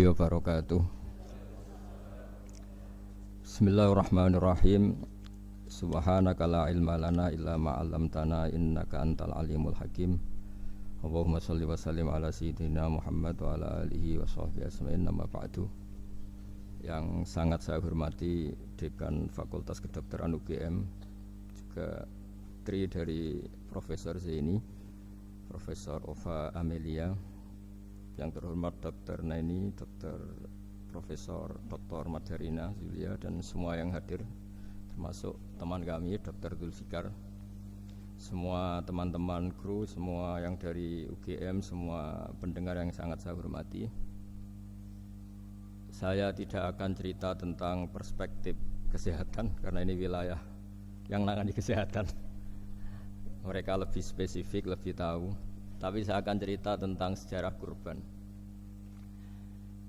warahmatullahi wabarakatuh. Bismillahirrahmanirrahim. Subhanaka la ilma lana illa ma 'allamtana innaka antal alimul hakim. Allahumma shalli wa sallim ala sayyidina Muhammad wa ala alihi wa sahbihi ajmain. Amma ba'du. Yang sangat saya hormati Dekan Fakultas Kedokteran UGM, juga tri dari Profesor Zaini, Profesor Ova Amelia, yang terhormat Dr. Naini, Dr. Profesor Dr. Madharina Julia, dan semua yang hadir, termasuk teman kami Dr. Zulfikar, semua teman-teman kru, semua yang dari UGM, semua pendengar yang sangat saya hormati. Saya tidak akan cerita tentang perspektif kesehatan karena ini wilayah yang menangani kesehatan. Mereka lebih spesifik, lebih tahu. Tapi saya akan cerita tentang sejarah kurban.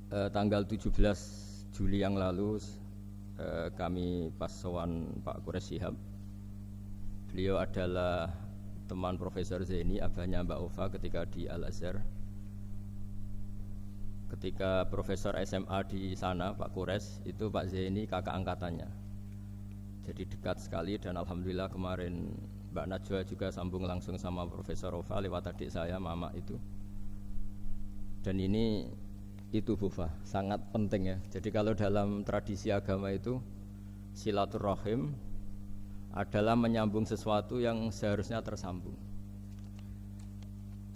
Tanggal 17 Juli yang lalu kami pas sowan Pak Qures Shihab. Beliau adalah teman Profesor Zaini, abahnya Mbak Ova ketika di Al-Azhar. Ketika Profesor SMA di sana, Pak Qures, itu Pak Zaini kakak angkatannya. Jadi dekat sekali, dan alhamdulillah kemarin Mbak Najwa juga sambung langsung sama Profesor Ova lewat adik saya, Mama itu. Dan ini itu Bufa, sangat penting ya. Jadi kalau dalam tradisi agama itu silaturahim adalah menyambung sesuatu yang seharusnya tersambung.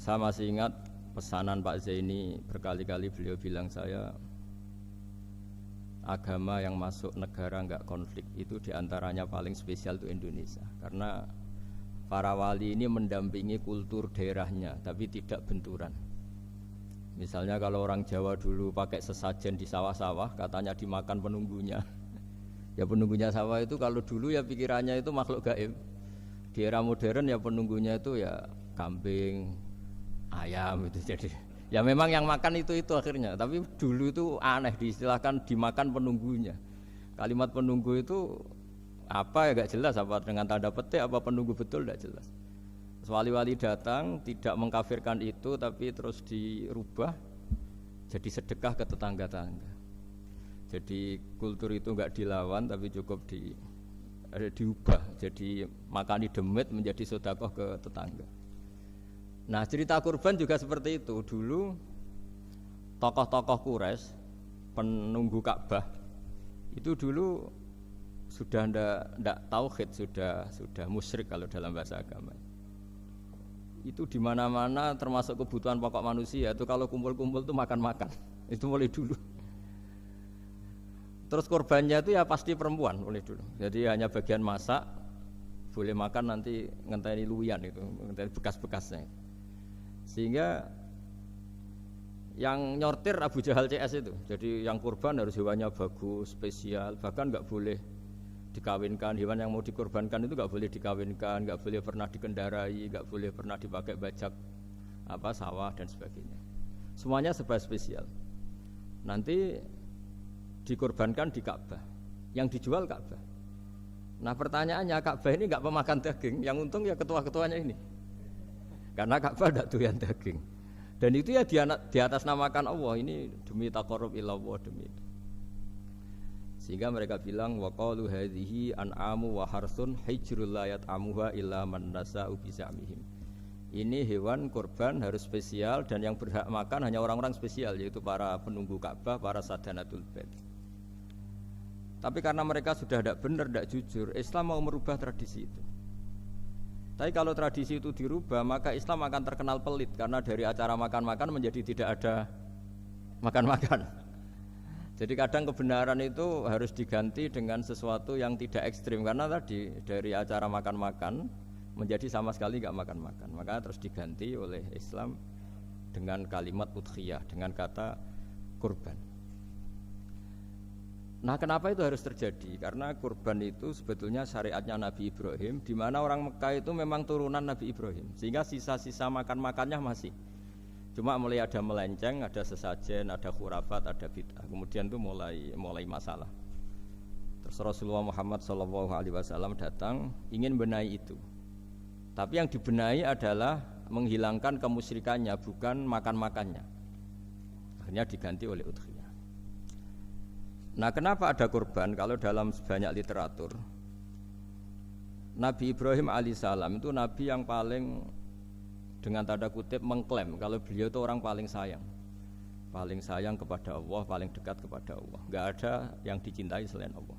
Saya masih ingat pesanan Pak Zaini, berkali-kali beliau bilang saya, agama yang masuk negara enggak konflik itu diantaranya paling spesial itu Indonesia, karena para wali ini mendampingi kultur daerahnya tapi tidak benturan. Misalnya kalau orang Jawa dulu pakai sesajen di sawah-sawah, katanya dimakan penunggunya. Ya penunggunya sawah itu kalau dulu ya pikirannya itu makhluk gaib. Di era modern ya penunggunya itu ya kambing, ayam itu. Jadi ya memang yang makan itu akhirnya. Tapi dulu itu aneh, diistilahkan dimakan penunggunya. Kalimat penunggu itu apa ya gak jelas, apa dengan tanda petik, apa penunggu betul gak jelas. Wali-wali datang tidak mengkafirkan itu, tapi terus dirubah jadi sedekah ke tetangga-tangga. Jadi kultur itu enggak dilawan tapi cukup diubah, jadi makani demit menjadi sedekah ke tetangga. Nah cerita kurban juga seperti itu. Dulu tokoh-tokoh Quraisy, penunggu Ka'bah, itu dulu sudah ndak tauhid, sudah musyrik kalau dalam bahasa agama. Itu di mana-mana termasuk kebutuhan pokok manusia itu kalau kumpul-kumpul itu makan-makan. Itu mulai dulu. Terus korbannya itu ya pasti perempuan mulai dulu. Jadi hanya bagian masak, boleh makan nanti ngenteni luyan itu, ngenteni bekas-bekasnya. Sehingga yang nyortir Abu Jahal CS itu. Jadi yang kurban harus hewannya bagus, spesial, bahkan enggak boleh dikawinkan. Hewan yang mau dikorbankan itu enggak boleh dikawinkan, enggak boleh pernah dikendarai, enggak boleh pernah dipakai bajak sawah dan sebagainya. Semuanya serba spesial. Nanti dikorbankan di Ka'bah, yang dijual Ka'bah. Nah pertanyaannya, Ka'bah ini enggak pemakan daging, yang untung ya ketua-ketuanya ini. Karena Ka'bah tidak doyan daging. Dan itu ya di atas namakan Allah, ini demi taqarrub ila Allah, demi itu. Sehingga mereka bilang waqalu hadhihi an'amu wa harsun hijrul la yat'amuha illa man nasa'u bi za'mihim. Ini hewan kurban harus spesial dan yang berhak makan hanya orang-orang spesial, yaitu para penunggu Ka'bah, para sadanatul bait. Tapi karena mereka sudah tidak benar, tidak jujur, Islam mau merubah tradisi itu. Tapi kalau tradisi itu dirubah, maka Islam akan terkenal pelit, karena dari acara makan-makan menjadi tidak ada makan-makan. Jadi kadang kebenaran itu harus diganti dengan sesuatu yang tidak ekstrim, karena tadi dari acara makan-makan menjadi sama sekali nggak makan-makan. Maka terus diganti oleh Islam dengan kalimat udhiyah, dengan kata kurban. Nah kenapa itu harus terjadi? Karena kurban itu sebetulnya syariatnya Nabi Ibrahim, di mana orang Mekah itu memang turunan Nabi Ibrahim, sehingga sisa-sisa makan-makannya masih. Cuma mulai ada melenceng, ada sesajen, ada khurafat, ada bid'ah. Kemudian itu mulai masalah. Terus Rasulullah Muhammad SAW datang ingin benahi itu. Tapi yang dibenahi adalah menghilangkan kemusyrikannya, bukan makan-makannya. Akhirnya diganti oleh udhiyah. Nah, kenapa ada kurban? Kalau dalam banyak literatur, Nabi Ibrahim alaihissalam itu nabi yang paling dengan tanda kutip mengklaim kalau beliau itu orang paling sayang kepada Allah, paling dekat kepada Allah. Enggak ada yang dicintai selain Allah.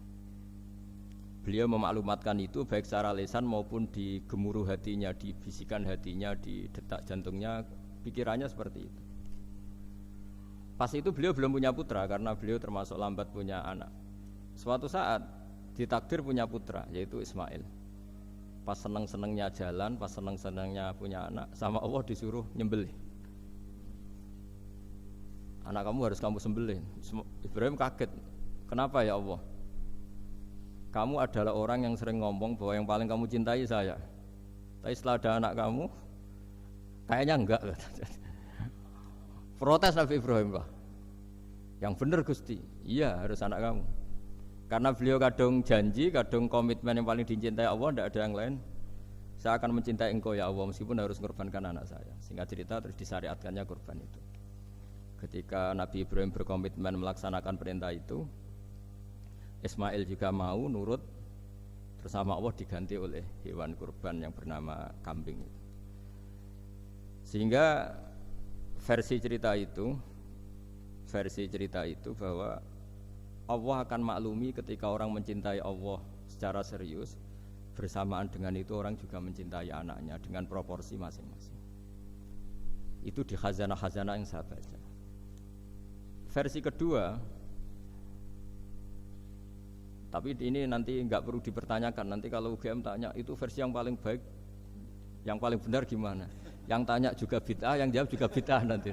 Beliau memaklumatkan itu baik secara lisan maupun di gemuruh hatinya, di bisikan hatinya, di detak jantungnya, pikirannya seperti itu. Pas itu beliau belum punya putra karena beliau termasuk lambat punya anak. Suatu saat ditakdir punya putra yaitu Ismail. Pas seneng-senengnya jalan, pas seneng-senengnya punya anak, sama Allah disuruh nyembelih. Anak kamu harus kamu sembelih. Ibrahim kaget. Kenapa ya Allah? Kamu adalah orang yang sering ngomong bahwa yang paling kamu cintai saya. Tapi setelah ada anak kamu, kayaknya enggak. Protes Nabi Ibrahim, Pak. Yang benar Gusti, iya harus anak kamu. Karena beliau kadung janji, kadung komitmen yang paling dicintai Allah, tidak ada yang lain. Saya akan mencintai engkau ya Allah, meskipun harus mengorbankan anak saya. Singkat cerita terus disyariatkannya kurban itu. Ketika Nabi Ibrahim berkomitmen melaksanakan perintah itu, Ismail juga mau nurut, terus sama Allah diganti oleh hewan kurban yang bernama kambing. Sehingga versi cerita itu bahwa Allah akan maklumi ketika orang mencintai Allah secara serius, bersamaan dengan itu orang juga mencintai anaknya dengan proporsi masing-masing. Itu di khazanah-khazanah yang saya baca. Versi kedua, tapi ini nanti nggak perlu dipertanyakan. Nanti kalau UGM tanya itu versi yang paling baik, yang paling benar gimana? Yang tanya juga bid'ah, yang jawab juga bid'ah nanti.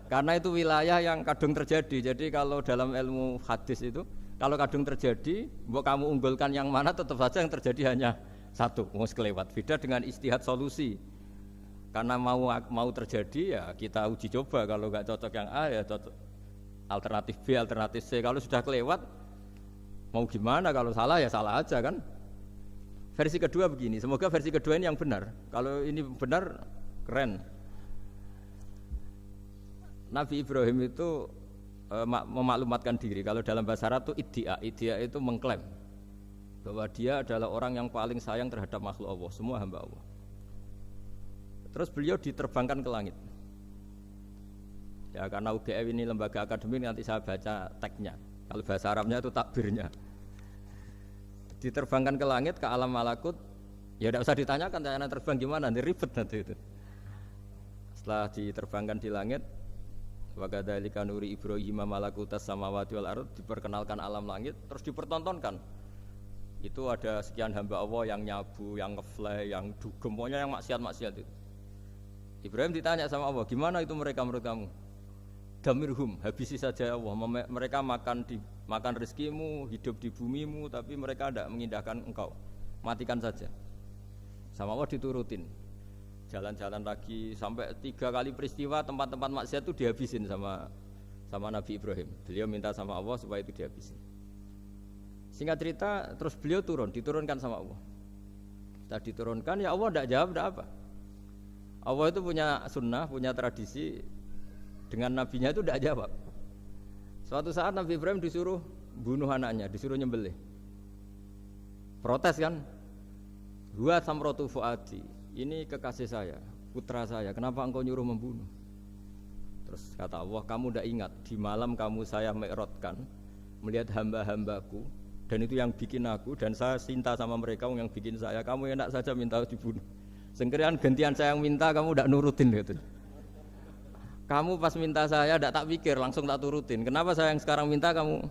Karena itu wilayah yang kadung terjadi. Jadi kalau dalam ilmu hadis itu, kalau kadung terjadi, mbok kamu unggulkan yang mana, tetap saja yang terjadi hanya satu, mus kelewat. Beda dengan istihad solusi. Karena mau terjadi ya kita uji coba. Kalau nggak cocok yang A ya cocok alternatif B, alternatif C. Kalau sudah kelewat, mau gimana? Kalau salah ya salah aja kan. Versi kedua begini, semoga versi kedua ini yang benar. Kalau ini benar, keren. Nabi Ibrahim itu memaklumatkan diri. Kalau dalam bahasa Arab itu iddia itu mengklaim bahwa dia adalah orang yang paling sayang terhadap makhluk Allah, semua hamba Allah. Terus beliau diterbangkan ke langit. Ya karena UGM ini lembaga akademik, nanti saya baca teksnya. Kalau bahasa Arabnya itu takbirnya. Diterbangkan ke langit, ke alam malakut. Ya tidak usah ditanyakan, tanya terbang gimana, nanti ribet nanti itu. Setelah diterbangkan di langit, wa kadzalika nuri Ibrahim malakutas samawati wal ardh, diperkenalkan alam langit, terus dipertontonkan. Itu ada sekian hamba Allah yang nyabu, yang ngefly, yang dugem, pokoknya yang maksiat-maksiat itu. Ibrahim ditanya sama Allah, gimana itu mereka menurut kamu? Damirhum, habisi saja ya Allah. Mereka makan rezekimu, hidup di bumimu, tapi mereka tidak mengindahkan engkau. Matikan saja. Sama Allah diturutin. Jalan-jalan lagi sampai 3 kali peristiwa tempat-tempat maksiat itu dihabisin sama Nabi Ibrahim. Beliau minta sama Allah supaya itu dihabisin. Singkat cerita, terus beliau diturunkan sama Allah. Setelah diturunkan, ya Allah tidak jawab, tidak apa. Allah itu punya sunnah, punya tradisi. Dengan nabinya itu tidak jawab. Suatu saat Nabi Ibrahim disuruh bunuh anaknya, disuruh nyembelih. Protes kan? Huwa samratu fuadi. Ini kekasih saya, putra saya. Kenapa engkau nyuruh membunuh? Terus kata Allah, kamu tidak ingat di malam kamu saya mi'rajkan melihat hamba-hambaku, dan itu yang bikin aku, dan saya cinta sama mereka yang bikin saya. Kamu enak saja minta dibunuh. Sengkerian gantian saya yang minta, kamu tidak nurutin gitu. Kamu pas minta saya tidak tak pikir, langsung tak turutin. Kenapa saya yang sekarang minta kamu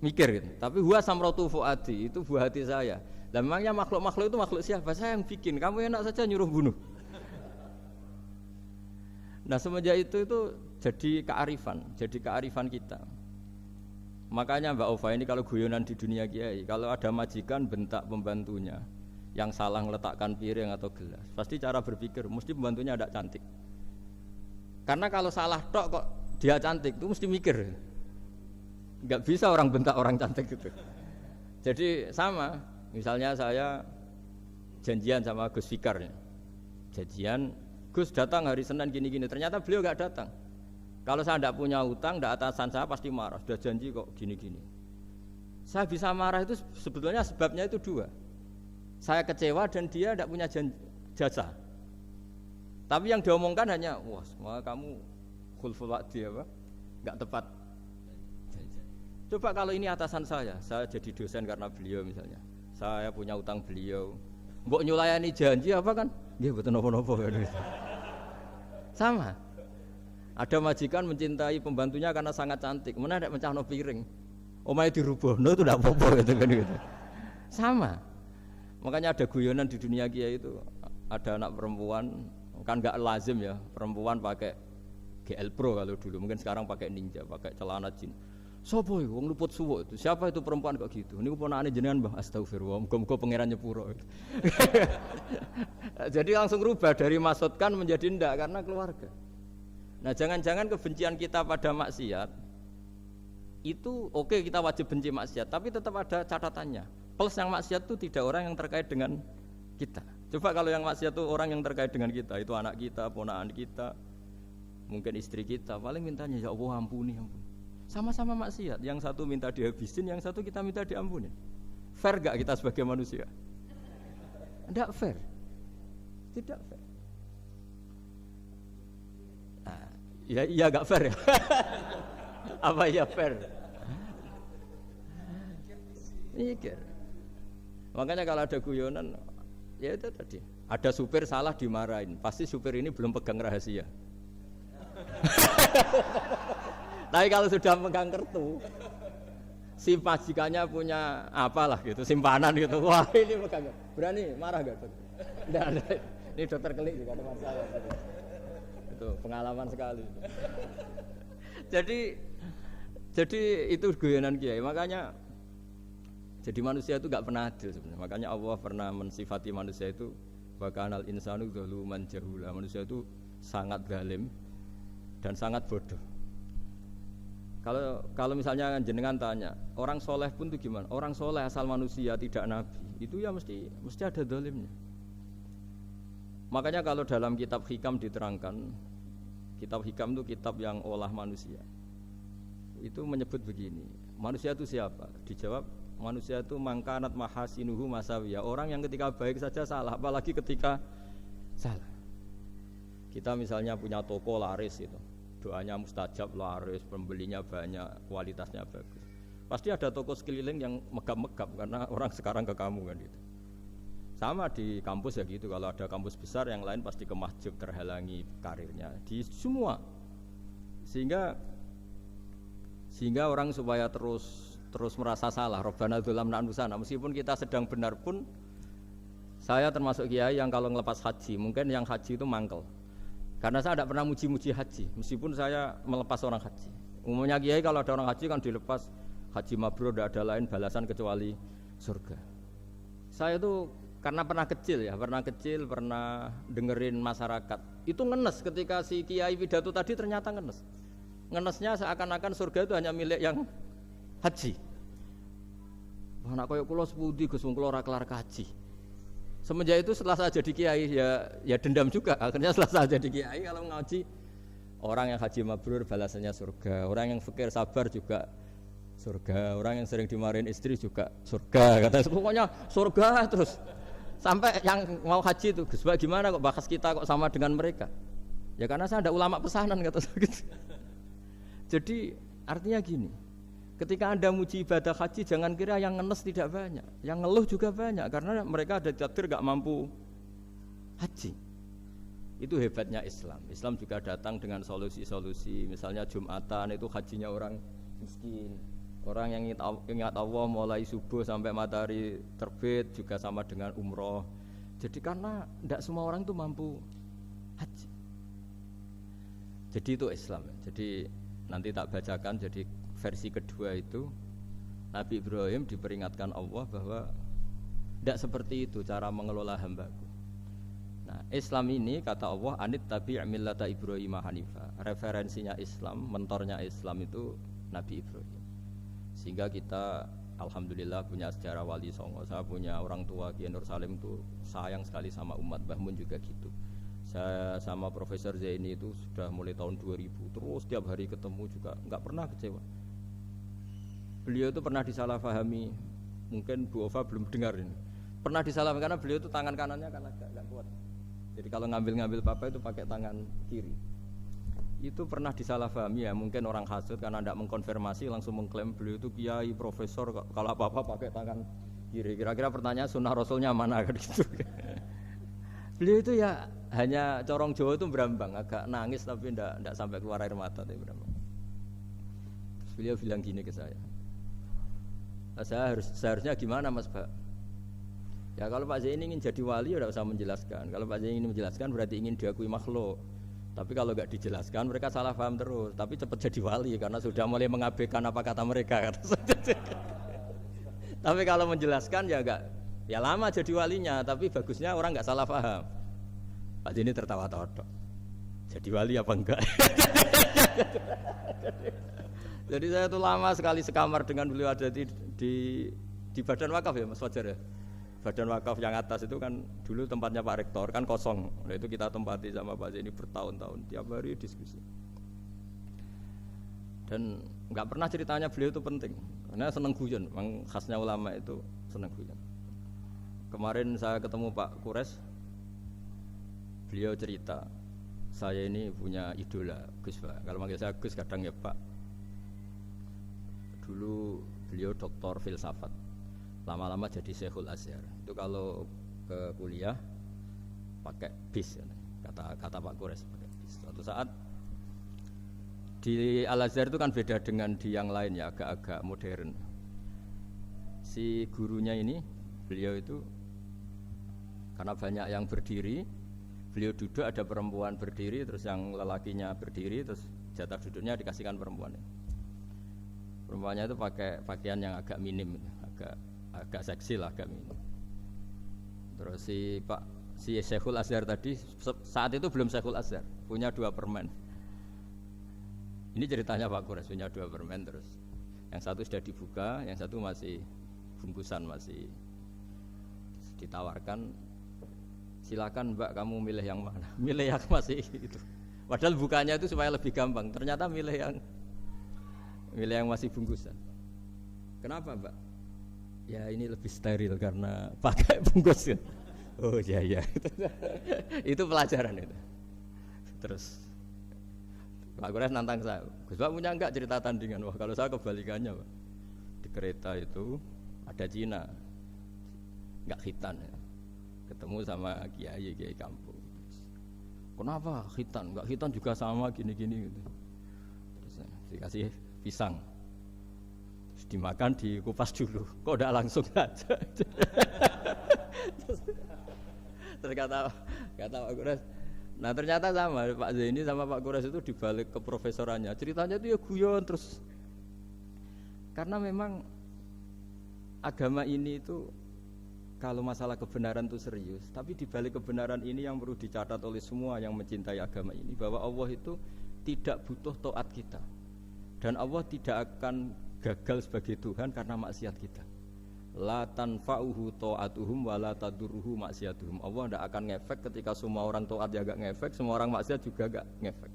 mikir gitu. Tapi huwa samratu fuadi, itu buah hati saya. Lah memangnya makhluk-makhluk itu makhluk siapa? Saya yang bikin. Kamu enak saja nyuruh bunuh. Nah semenjak itu jadi kearifan kita. Makanya Mbak Ova ini kalau guyonan di dunia kiai, kalau ada majikan bentak pembantunya yang salah meletakkan piring atau gelas, pasti cara berpikir mesti pembantunya tidak cantik. Karena kalau salah tok kok dia cantik, itu mesti mikir. Enggak bisa orang bentak orang cantik gitu. Jadi sama, misalnya saya janjian sama Gus Fikar, janjian Gus datang hari Senin gini-gini, ternyata beliau enggak datang. Kalau saya tidak punya utang, tidak atasan saya pasti marah. Sudah janji kok gini-gini. Saya bisa marah itu sebetulnya sebabnya itu dua. Saya kecewa dan dia tidak punya jasa. Tapi yang diomongkan hanya, wah kamu khulful wa'di apa? Enggak tepat. Coba kalau ini atasan saya jadi dosen karena beliau misalnya. Saya punya utang beliau. Mbok nyulayani janji apa kan? Nggih mboten napa-napa. Sama. Ada majikan mencintai pembantunya karena sangat cantik. Mana ada mencahno piring. Omahe dirubuhno itu ndak apa-apa gitu kan gitu. Sama. Makanya ada guyonan di dunia kiai itu, ada anak perempuan kan enggak lazim ya, perempuan pakai GL Pro kalau dulu, mungkin sekarang pakai Ninja, pakai celana jin. Sopo iku wong luput suwo itu? Siapa itu perempuan kok gitu? Niku ponakane jenengan, Mbah. Astagfirullah, muga-muga pangeran nyepuro. Jadi langsung rubah dari maksudkan menjadi ndak karena keluarga. Nah, jangan-jangan kebencian kita pada maksiat itu oke, kita wajib benci maksiat, tapi tetap ada catatannya. Plus yang maksiat itu tidak orang yang terkait dengan kita. Coba kalau yang maksiat itu orang yang terkait dengan kita, itu anak kita, ponakan kita, mungkin istri kita, paling mintanya ya Allah ampuni. Sama-sama maksiat, yang satu minta dihabisin, yang satu kita minta diampunin. Fair gak kita sebagai manusia? Tidak fair. Tidak fair. Nah, iya gak fair ya? Apa ya fair? Mikir. Makanya kalau ada guyonan, ya itu tadi. Ada supir salah dimarahin, pasti supir ini belum pegang rahasia. Tapi kalau sudah pegang kartu, si majikannya punya apalah gitu, simpanan gitu. Wah ini pegang, berani marah gak tuh? Tidak ada. Ini dokter kelik juga teman saya. Gitu. Itu pengalaman sekali. Jadi itu guyonan kiai. Makanya jadi manusia itu gak pernah adil sebenarnya. Makanya Allah pernah mensifati manusia itu wa kanal insanu dzaluman jahula. Manusia itu sangat zalim dan sangat bodoh. Kalau misalnya jenengan tanya, orang soleh pun itu gimana? Orang soleh asal manusia tidak nabi, itu ya mesti ada zalimnya. Makanya kalau dalam kitab Hikam diterangkan, kitab Hikam itu kitab yang olah manusia. Itu menyebut begini, manusia itu siapa? Dijawab, manusia itu mangkanat mahasinuhu masawiyah. Orang yang ketika baik saja salah, apalagi ketika salah. Kita misalnya punya toko laris itu. Doanya mustajab, laris, pembelinya banyak, kualitasnya bagus. Pasti ada toko sekeliling yang megap-megap karena orang sekarang ke kamu kan gitu. Sama di kampus ya gitu, kalau ada kampus besar yang lain pasti kemahjub, terhalangi karirnya di semua. Sehingga orang supaya terus merasa salah, Rabbana dzalamna anfusana, meskipun kita sedang benar pun. Saya termasuk kiai yang kalau ngelepas haji, mungkin yang haji itu mangkel. Karena saya tidak pernah muji-muji haji, meskipun saya melepas orang haji. Umumnya kiai kalau ada orang haji kan dilepas haji mabrur, tidak ada lain balasan kecuali surga. Saya itu karena pernah kecil, pernah dengerin masyarakat. Itu ngenes ketika si kiai pidato tadi ternyata ngenes. Ngenesnya seakan-akan surga itu hanya milik yang haji. Wah, nak koyo kula sepundi Gus, wong kula ora kelar kaji. Semenjak itu setelah saya jadi kiai ya dendam juga. Akhirnya setelah saya jadi kiai kalau ngaji, orang yang haji mabrur balasannya surga, orang yang fakir sabar juga surga, orang yang sering dimarahin istri juga surga. Katanya pokoknya surga terus. Sampai yang mau haji itu, Gus, gimana kok bahas kita kok sama dengan mereka? Ya karena saya ada ulama pesanan kata saya gitu. Jadi artinya gini. Ketika Anda muji ibadah haji, jangan kira yang ngenes tidak banyak, yang ngeluh juga banyak, karena mereka ada takdir gak mampu haji. Itu hebatnya Islam. Islam juga datang dengan solusi-solusi, misalnya Jumatan itu hajinya orang miskin, orang yang ingat Allah mulai subuh sampai matahari terbit juga sama dengan umroh. Jadi karena tidak semua orang itu mampu haji. Jadi itu Islam. Jadi nanti tak bacakan, jadi versi kedua itu Nabi Ibrahim diperingatkan Allah bahwa tidak seperti itu cara mengelola hambaku. Nah, Islam ini kata Allah anit tabi' millata Ibrahim hanifa. Referensinya Islam, mentornya Islam itu Nabi Ibrahim. Sehingga kita alhamdulillah punya sejarah wali songo. Saya punya orang tua Kiai Nur Salim itu sayang sekali sama umat, Mbah Mun juga gitu. Saya sama Profesor Zaini itu sudah mulai tahun 2000, terus tiap hari ketemu juga nggak pernah kecewa. Beliau itu pernah disalahpahami, mungkin Bu Ova belum dengar ini. Pernah disalahpahami karena beliau itu tangan kanannya kan agak kuat. Jadi kalau ngambil papa itu pakai tangan kiri. Itu pernah disalahpahami ya, mungkin orang hasud karena tidak mengkonfirmasi langsung mengklaim beliau itu kiai profesor kalau apa-apa pakai tangan kiri. Kira-kira pertanyaan sunnah rasulnya mana kan gitu. Beliau itu ya hanya corong Jawa itu berambang, agak nangis tapi tidak sampai keluar air mata tapi berambang. Terus beliau bilang gini ke saya. Nah, seharusnya gimana Mas Pak? Ya kalau Pak Zaini ingin jadi wali ya tidak usah menjelaskan. Kalau Pak Zaini ingin menjelaskan berarti ingin diakui makhluk. Tapi kalau nggak dijelaskan mereka salah paham terus. Tapi cepat jadi wali karena sudah mulai mengabaikan apa kata mereka. Tapi kalau menjelaskan ya enggak, ya lama jadi walinya. Tapi bagusnya orang nggak salah paham. Pak Zaini tertawa-tawa. Jadi wali apa enggak? Jadi saya tuh lama sekali sekamar dengan beliau ada di Badan Wakaf ya Mas Fajar ya. Badan Wakaf yang atas itu kan dulu tempatnya Pak Rektor kan kosong. Nah itu kita tempati sama Pak Zaini bertahun-tahun tiap hari diskusi. Dan nggak pernah ceritanya beliau itu penting karena seneng guyon. Memang khasnya ulama itu seneng guyon. Kemarin saya ketemu Pak Kures, beliau cerita saya ini punya idola Gus Pak. Kalau manggil saya Gus kadang ya Pak. Dulu beliau doktor filsafat. Lama-lama jadi Syekhul Azhar. Itu kalau ke kuliah pakai bis, kata Pak Kures pakai bis. Suatu saat di Al Azhar itu kan beda dengan di yang lain ya, agak-agak modern. Si gurunya ini, beliau itu karena banyak yang berdiri, beliau duduk ada perempuan berdiri, terus yang lelakinya berdiri, terus jatah duduknya dikasihkan perempuan. Perempuannya itu pakai pakaian yang agak minim, agak seksi lah agak minim. Terus si Syekhul Azhar tadi saat itu belum Syekhul Azhar, punya 2 permen. Ini ceritanya Pak Kures punya 2 permen terus. Yang satu sudah dibuka, yang satu masih bungkusan masih ditawarkan. Silakan Mbak kamu milih yang mana? Milih yang masih itu. Padahal bukanya itu supaya lebih gampang. Ternyata milih yang masih bungkusan. Kenapa Mbak? Ya ini lebih steril karena pakai bungkus kan. Oh iya. Itu pelajaran itu. Terus Pak Kures nantang saya. Gus Pak punya enggak cerita tandingan? Wah kalau saya kebalikannya Pak. Di kereta itu ada Cina, enggak khitan ya. Ketemu sama kiai kampung. Kenapa khitan? Enggak khitan juga sama gini-gini gitu. Terus dikasih pisang. Dimakan dikupas dulu, kok udah langsung aja. Terus kata Pak Kures, nah ternyata sama Pak Zaini sama Pak Kures itu dibalik ke profesorannya, ceritanya itu ya guyon terus. Karena memang agama ini itu kalau masalah kebenaran itu serius, tapi dibalik kebenaran ini yang perlu dicatat oleh semua yang mencintai agama ini bahwa Allah itu tidak butuh taat kita dan Allah tidak akan gagal sebagai Tuhan karena maksiat kita. La tanfa'uhu ta'atuhum wa la tadurruhu maksiatuhum. Allah tidak akan ngefek ketika semua orang taat ya gak ngefek, semua orang maksiat juga gak ngefek.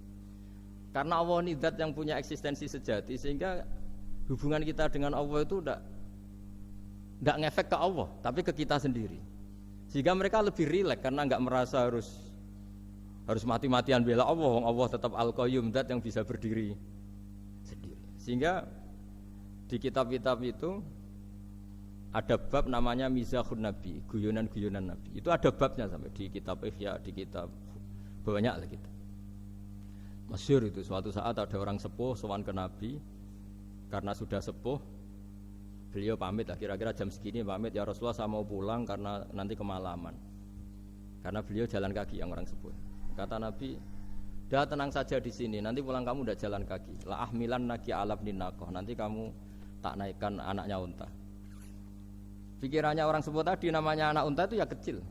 Karena Allah ini zat yang punya eksistensi sejati sehingga hubungan kita dengan Allah itu tidak ngefek ke Allah, tapi ke kita sendiri. Sehingga mereka lebih rileks karena enggak merasa harus mati-matian bela Allah. Allah tetap Al-Qayyum, zat yang bisa berdiri sendiri. Sehingga di kitab-kitab itu ada bab namanya Mizahun Nabi, guyonan-guyonan Nabi. Itu ada babnya sampai di kitab Ihya, di kitab banyak lah kita. Masyhur itu suatu saat ada orang sepuh sowan ke Nabi karena sudah sepuh. Beliau pamit lah kira-kira jam segini pamit ya Rasulullah saya mau pulang karena nanti kemalaman. Karena beliau jalan kaki yang orang sepuh. Kata Nabi, "Dah tenang saja di sini, nanti pulang kamu udah jalan kaki. La ahmilan naki alab ninakoh, nanti kamu tak naikkan anaknya unta." Pikirannya orang sebut tadi namanya anak unta itu ya kecil.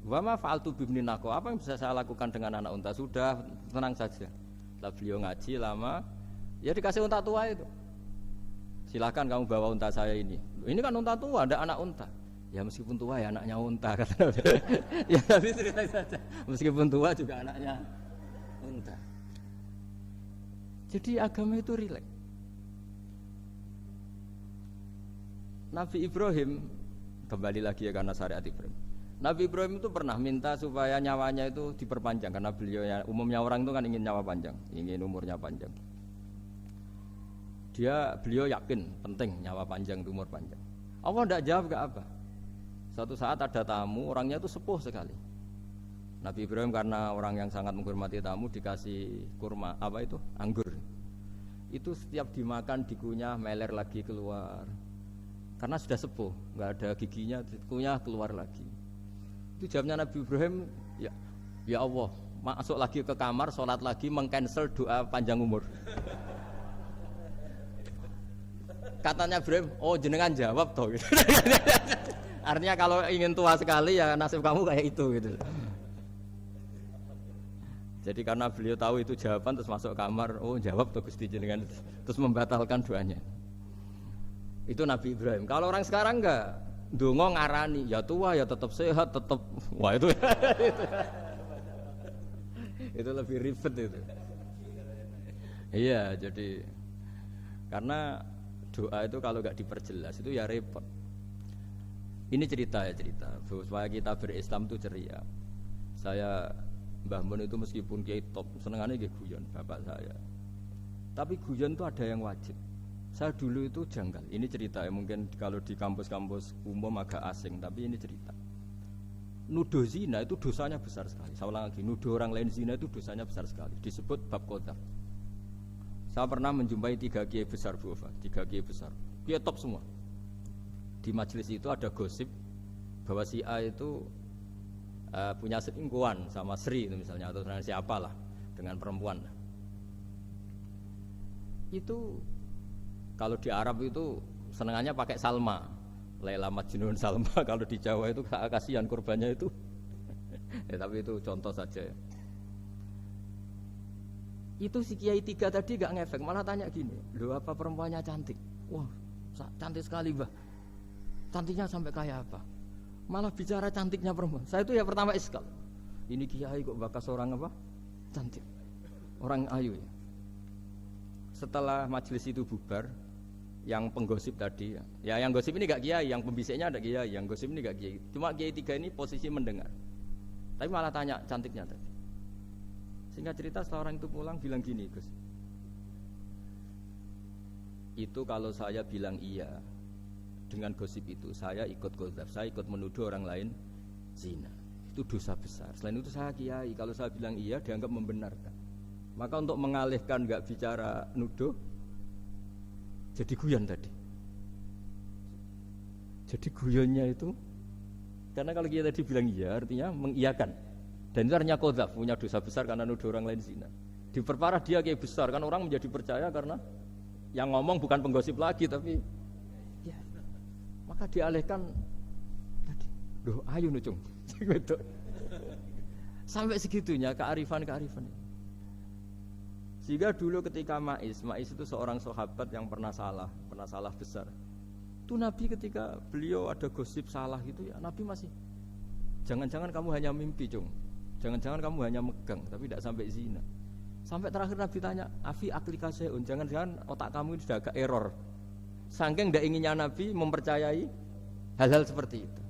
Wa ma fa'altu bibni naqo, apa yang bisa saya lakukan dengan anak unta? Sudah tenang saja. Lah beliau ngaji lama, ya dikasih unta tua itu. Silakan kamu bawa unta saya ini. Ini kan unta tua, ada anak unta. Ya meskipun tua ya anaknya unta kata Nabi. Ya tapi cerita saja. Meskipun tua juga anaknya unta. Jadi agama itu rileks. Nabi Ibrahim kembali lagi ya karena syariat Ibrahim. Nabi Ibrahim itu pernah minta supaya nyawanya itu diperpanjang karena umumnya orang itu kan ingin nyawa panjang, ingin umurnya panjang. Beliau yakin penting nyawa panjang, umur panjang. Allah tidak jawab gak apa. Suatu saat ada tamu, orangnya itu sepuh sekali. Nabi Ibrahim karena orang yang sangat menghormati tamu dikasih kurma, anggur. Itu setiap dimakan dikunyah meler lagi keluar. Karena sudah sepuh, nggak ada giginya, dikunyah keluar lagi. Itu jawabnya Nabi Ibrahim, ya Allah, masuk lagi ke kamar, sholat lagi, mengcancel doa panjang umur. Katanya Ibrahim, oh jenengan jawab toh. Gitu. Artinya kalau ingin tua sekali ya nasib kamu kayak itu gitu. Jadi karena beliau tahu itu jawaban terus masuk kamar, oh jawab tuh Gusti jenengan, terus membatalkan doanya. Itu Nabi Ibrahim. Kalau orang sekarang enggak, ndonga ngarani, ya tua ya tetap sehat, tetap wah itu. Itu lebih ribet itu. Iya, jadi karena doa itu kalau enggak diperjelas itu ya repot. Ini cerita supaya kita berislam itu ceria. Saya Mbah Mun itu meskipun kiai top, senengannya nggih guyon bapak saya. Tapi guyon itu ada yang wajib. Saya dulu itu janggal. Ini cerita ya, mungkin kalau di kampus-kampus umum agak asing, tapi ini cerita. Nuduh zina itu dosanya besar sekali. Saya ulang lagi, nuduh orang lain zina itu dosanya besar sekali. Disebut bab qadzaf. Saya pernah menjumpai 3 kiai besar Bu Ova, 3 kiai besar. Kiai top semua. Di majelis itu ada gosip bahwa si A itu punya selingkuhan sama Sri itu misalnya atau siapalah dengan perempuan. Itu kalau di Arab itu senengannya pakai Salma, Laila Majnun Salma. Kalau di Jawa itu kasihan korbannya itu. Ya, tapi itu contoh saja. Ya. Itu si Kiai 3 tadi gak ngefek, malah tanya gini, loh apa perempuannya cantik? Wah cantik sekali Mbah. Cantiknya sampai kayak apa? Malah bicara cantiknya perempuan. Saya itu ya pertama iskal. Ini Kiai kok bakas orang apa? Cantik. Orang ayu ya. Setelah majelis itu bubar, yang penggosip tadi, ya yang gosip ini gak kiai, yang pembisiknya ada kiai, yang gosip ini gak kiai. Cuma kiai 3 ini posisi mendengar. Tapi malah tanya cantiknya tadi. Singkat cerita setelah orang itu pulang bilang gini, Gus. Itu kalau saya bilang iya dengan gosip itu, saya ikut qadzaf, saya ikut menuduh orang lain zina. Itu dosa besar. Selain itu saya kiai, kalau saya bilang iya dianggap membenarkan. Maka untuk mengalihkan gak bicara nuduh, jadi guyon tadi. Jadi guyonnya itu karena kalau kita tadi bilang iya artinya mengiyakan. Dan itu artinya qadzaf, punya dosa besar karena nuduh orang lain zina. Diperparah dia kayak besar kan orang menjadi percaya karena yang ngomong bukan penggosip lagi tapi ya. Maka dialihkan tadi. Duh, ayo nucung. Sampai segitunya kearifan. Sehingga dulu ketika Ma'is itu seorang sahabat yang pernah salah besar. Itu Nabi ketika beliau ada gosip salah gitu ya, Nabi masih jangan-jangan kamu hanya mimpi, Cung. Jangan-jangan kamu hanya megang tapi tidak sampai zina. Sampai terakhir Nabi tanya, "Afi aklika syai'un?" Jangan-jangan otak kamu ini sudah agak error. Saking tidak inginnya Nabi mempercayai hal-hal seperti itu.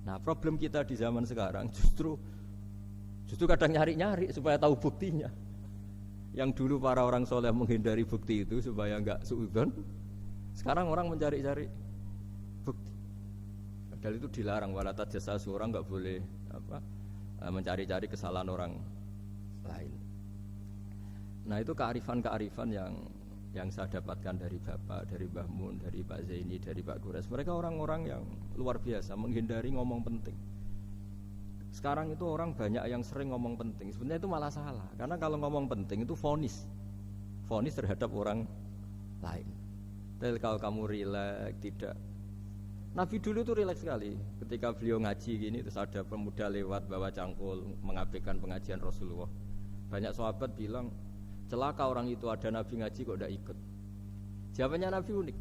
Nah, problem kita di zaman sekarang justru kadang nyari-nyari supaya tahu buktinya. Yang dulu para orang soleh menghindari bukti itu supaya enggak suudzon, sekarang orang mencari-cari bukti. Padahal itu dilarang, wala tajassasu, orang enggak boleh mencari-cari kesalahan orang lain. Nah itu kearifan yang saya dapatkan dari Bapak, dari Mbah Mun, dari Pak Zaini, dari Pak Gures. Mereka orang-orang yang luar biasa menghindari ngomong penting. Sekarang itu orang banyak yang sering ngomong penting. Sebenarnya itu malah salah. Karena kalau ngomong penting itu vonis terhadap orang lain. Tapi kalau kamu rileks, tidak. Nabi dulu itu rileks sekali. Ketika beliau ngaji gini, terus ada pemuda lewat bawa cangkul mengabaikan pengajian Rasulullah. Banyak sahabat bilang, celaka orang itu ada Nabi ngaji kok tidak ikut. Jawabannya Nabi unik.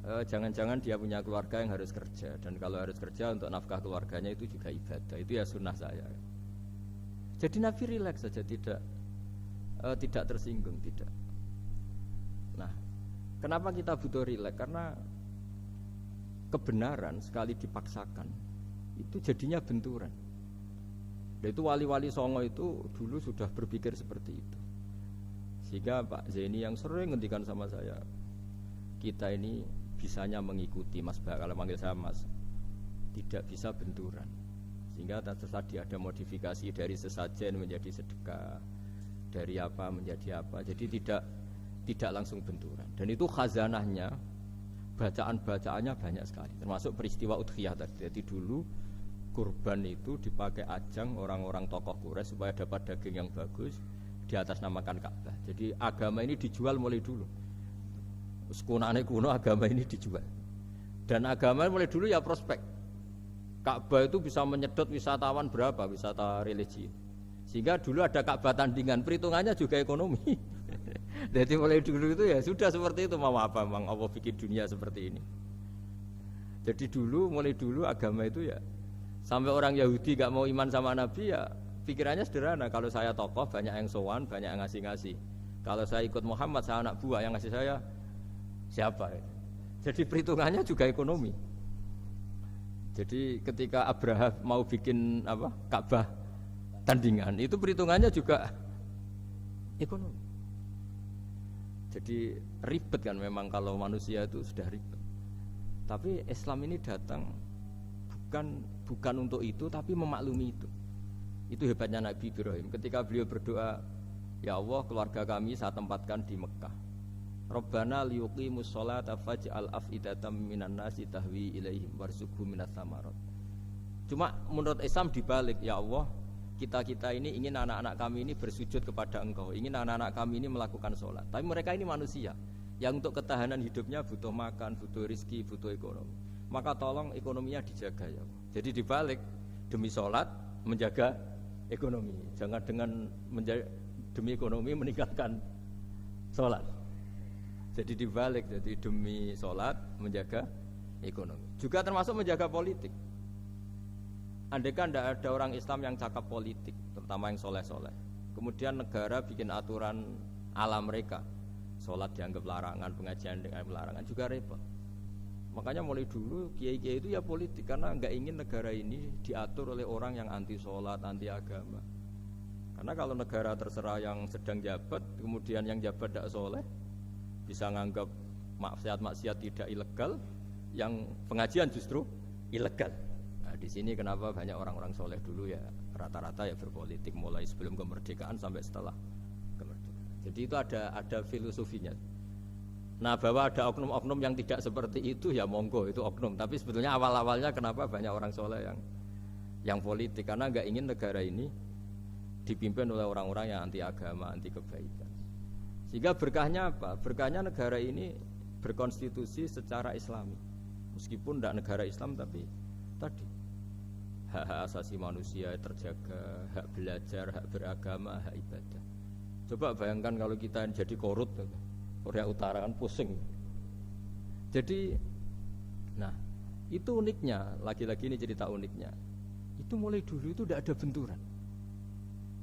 jangan-jangan dia punya keluarga yang harus kerja, dan kalau harus kerja untuk nafkah keluarganya itu juga ibadah, itu ya sunnah saya. Jadi Nabi rileks saja, tidak tersinggung, tidak. Nah, kenapa kita butuh rileks? Karena kebenaran sekali dipaksakan itu jadinya benturan. Dan itu wali-wali Songo itu dulu sudah berpikir seperti itu. Sehingga Pak Zaini yang sering ngendikan sama saya, kita ini bisanya mengikuti Mas Ba, kalau manggil saya Mas, tidak bisa benturan. Sehingga tadi ada modifikasi dari sesajen menjadi sedekah, dari apa menjadi apa. Jadi tidak langsung benturan. Dan itu khazanahnya, bacaan-bacaannya banyak sekali. Termasuk peristiwa Udhiyah tadi. Jadi dulu kurban itu dipakai ajang orang-orang tokoh Quraisy supaya dapat daging yang bagus, di atas namakan Ka'bah. Jadi agama ini dijual mulai dulu. Sekunane kuno agama ini dijual. Dan agama mulai dulu ya prospek. Ka'bah itu bisa menyedot wisatawan berapa, wisata religi. Sehingga dulu ada Ka'bah tandingan, perhitungannya juga ekonomi. Jadi mulai dulu itu ya sudah seperti itu, mau apa memang Allah bikin dunia seperti ini. Jadi mulai dulu agama itu ya, sampai orang Yahudi gak mau iman sama Nabi ya pikirannya sederhana, kalau saya tokoh banyak yang sowan, banyak yang ngasih-ngasih. Kalau saya ikut Muhammad, saya anak buah, yang ngasih saya siapa? Jadi perhitungannya juga ekonomi. Jadi ketika Abraham mau bikin Ka'bah tandingan, itu perhitungannya juga ekonomi. Jadi ribet kan memang kalau manusia itu sudah ribet. Tapi Islam ini datang bukan untuk itu, tapi memaklumi itu. Itu hebatnya Nabi Ibrahim. Ketika beliau berdoa, ya Allah, keluarga kami saya tempatkan di Mekah. Rabbana liyuqimus sholata faj'al af'idatam minan nasi tahwi ilaihim warzuqhum minas samarat. Cuma menurut Islam dibalik, ya Allah, kita ini ingin anak-anak kami ini bersujud kepada Engkau, ingin anak-anak kami ini melakukan sholat. Tapi mereka ini manusia yang untuk ketahanan hidupnya butuh makan, butuh rizki, butuh ekonomi. Maka tolong ekonominya dijaga ya Allah. Jadi dibalik, demi sholat menjaga ekonomi. Jangan dengan demi ekonomi meninggalkan sholat. Jadi dibalik, jadi demi sholat menjaga ekonomi. Juga termasuk menjaga politik. Andaikan tidak ada orang Islam yang cakap politik, terutama yang soleh-soleh, kemudian negara bikin aturan ala mereka, sholat dianggap larangan, pengajian dianggap larangan, juga repot. Makanya mulai dulu kiai-kiai itu ya politik, karena nggak ingin negara ini diatur oleh orang yang anti sholat, anti agama. Karena kalau negara terserah yang sedang jabat, kemudian yang jabat tidak soleh, bisa nganggap maksiat-maksiat tidak ilegal, yang pengajian justru ilegal. Nah, di sini kenapa banyak orang-orang soleh dulu ya rata-rata ya berpolitik mulai sebelum kemerdekaan sampai setelah kemerdekaan. Jadi itu ada filosofinya. Nah, bahwa ada oknum-oknum yang tidak seperti itu ya monggo, itu oknum. Tapi sebetulnya awal-awalnya kenapa banyak orang soleh yang politik, karena nggak ingin negara ini dipimpin oleh orang-orang yang anti agama, anti kebaikan. Sehingga berkahnya apa? Berkahnya negara ini berkonstitusi secara Islami. Meskipun tidak negara Islam, tapi tadi hak asasi manusia terjaga, hak belajar, hak beragama, hak ibadah. Coba bayangkan kalau kita jadi korut, Korea Utara kan pusing. Jadi, nah itu uniknya, lagi-lagi ini cerita uniknya. Itu mulai dulu itu tidak ada benturan.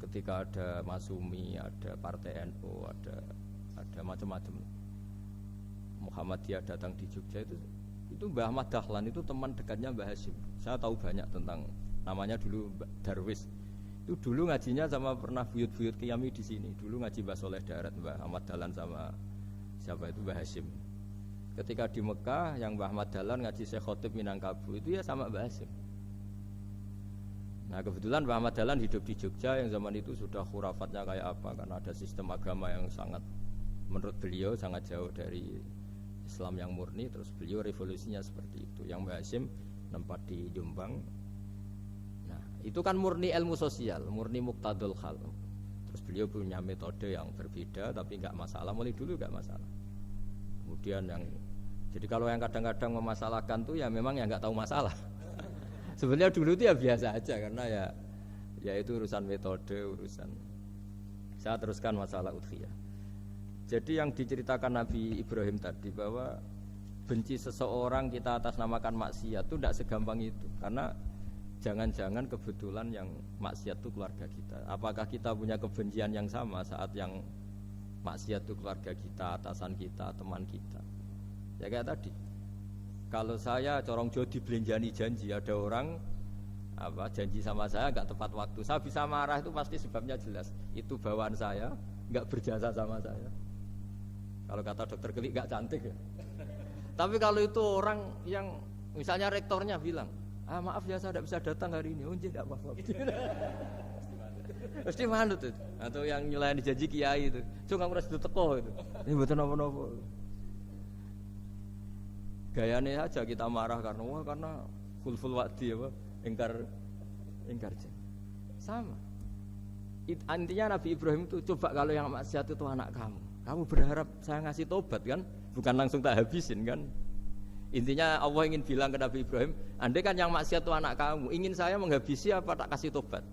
Ketika ada Masumi, ada Partai NU, ada macam-macam. Muhammadiyah datang di Jogja itu Mbah Ahmad Dahlan itu teman dekatnya Mbah Hasyim. Saya tahu banyak tentang, namanya dulu Darwis. Itu dulu ngajinya sama pernah buyut-buyut Qiyami di sini. Dulu ngaji Mbah Soleh Darat, Mbah Ahmad Dahlan sama siapa itu Mbah Hasyim. Ketika di Mekah yang Mbah Ahmad Dahlan ngaji Syekh Khotib Minangkabau itu ya sama Mbah Hasyim. Nah kebetulan Mbah Ahmad Dahlan hidup di Jogja yang zaman itu sudah khurafatnya kayak apa, karena ada sistem agama yang sangat, menurut beliau sangat jauh dari Islam yang murni. Terus beliau revolusinya seperti itu. Yang Mbah Hasyim tempat di Jombang. Nah itu kan murni ilmu sosial, murni muqtadul hal. Terus beliau punya metode yang berbeda, tapi nggak masalah, mulai dulu nggak masalah. Kemudian jadi kalau yang kadang-kadang memasalahkan tuh ya memang yang nggak tahu masalah. Sebenarnya dulu itu ya biasa aja, karena ya itu urusan metode, urusan. Saya teruskan masalah udhiyah. Jadi yang diceritakan Nabi Ibrahim tadi, bahwa benci seseorang kita atas namakan maksiat itu tidak segampang itu. Karena jangan-jangan kebetulan yang maksiat itu keluarga kita. Apakah kita punya kebencian yang sama saat yang maksiat itu keluarga kita, atasan kita, teman kita? Ya kayak tadi. Kalau saya corong jodi belenjani janji, ada orang janji sama saya nggak tepat waktu, saya bisa marah itu pasti sebabnya jelas. Itu bawaan saya nggak berjasa sama saya. Kalau kata dokter Klik nggak cantik ya. Tapi kalau itu orang yang misalnya rektornya bilang, maaf ya saya tidak bisa datang hari ini, tidak apa-apa. Pasti manut itu. Atau yang nyulain janji kiai itu, cuma ngurus itu teko itu. Ini betul apa-apa. Gayane aja kita marah karena fulful wa'di apa ingkar janji. Sama. Intinya Nabi Ibrahim itu coba kalau yang maksiat itu anak kamu berharap saya ngasih tobat kan, bukan langsung tak habisin kan. Intinya Allah ingin bilang ke Nabi Ibrahim, andai kan yang maksiat itu anak kamu, ingin saya menghabisi apa tak kasih tobat?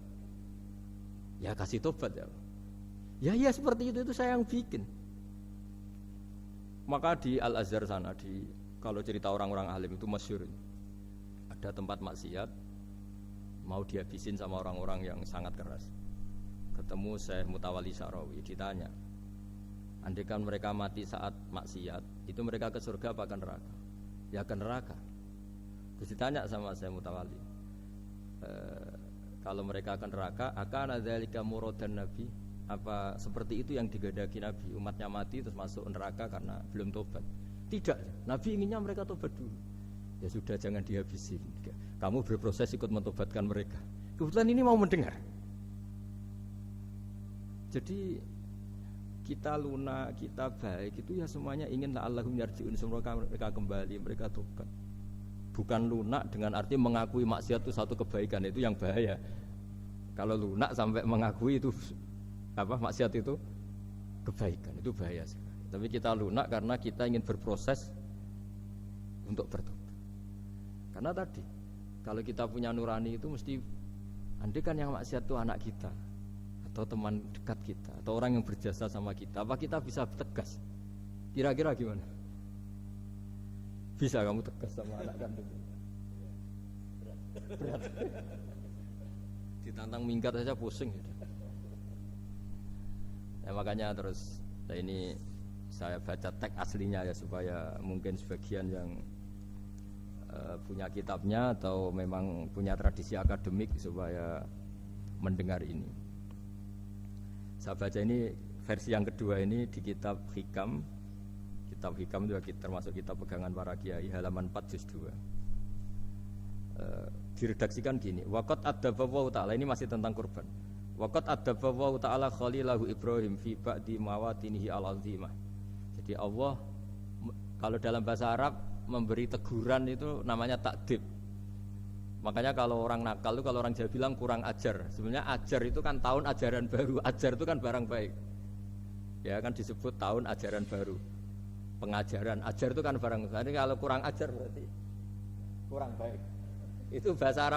Ya kasih tobat ya. Ya seperti itu saya yang bikin. Maka di Al-Azhar sana kalau cerita orang-orang alim itu masyhur. Ada tempat maksiat mau dihabisin sama orang-orang yang sangat keras. Ketemu Syekh Mutawalli Sya'rawi, ditanya, andai kan mereka mati saat maksiat, itu mereka ke surga apa ke neraka? Ya ke neraka. Terus ditanya sama Syekh Mutawalli, kalau mereka ke neraka, akan adzalika muradan Nabi? Apa seperti itu yang digandaki Nabi, umatnya mati terus masuk neraka karena belum tobat? Tidak, Nabi inginnya mereka tobat dulu. Ya sudah, jangan dihabisin. Kamu berproses ikut mentobatkan mereka. Kebetulan ini mau mendengar. Jadi kita lunak, kita baik itu ya semuanya ingin la'allahum yarji'un, semoga mereka kembali, mereka tobat. Bukan lunak dengan arti mengakui maksiat itu satu kebaikan, itu yang bahaya. Kalau lunak sampai mengakui itu maksiat itu kebaikan, itu bahaya sekali. Tapi kita lunak karena kita ingin berproses untuk bertobat. Karena tadi, kalau kita punya nurani itu mesti, andai kan yang maksiat itu anak kita, atau teman dekat kita, atau orang yang berjasa sama kita, apa kita bisa tegas? Kira-kira gimana? Bisa kamu tegas sama anak kandung? Berat. Ditantang minggat saja pusing. Ya makanya terus ini saya baca teks aslinya ya supaya mungkin sebagian yang punya kitabnya atau memang punya tradisi akademik supaya mendengar ini. Saya baca ini versi yang kedua ini di kitab Hikam. Kitab Hikam itu termasuk kitab pegangan para kiai, halaman 4 juz 2. Diredaksikan gini, waqad adzaballahu ta'ala, ini masih tentang kurban. Waqad adzaballahu ta'ala khalilahu Ibrahim fi ba'di mawatinihi al-azimah. Jadi Allah kalau dalam bahasa Arab memberi teguran itu namanya takdib. Makanya kalau orang nakal itu, kalau orang Jawa bilang kurang ajar. Sebenarnya ajar itu kan tahun ajaran baru. Ajar itu kan barang baik. Ya kan disebut tahun ajaran baru. Pengajaran, ajar itu kan barang baik. Jadi kalau kurang ajar berarti kurang baik. Itu bahasa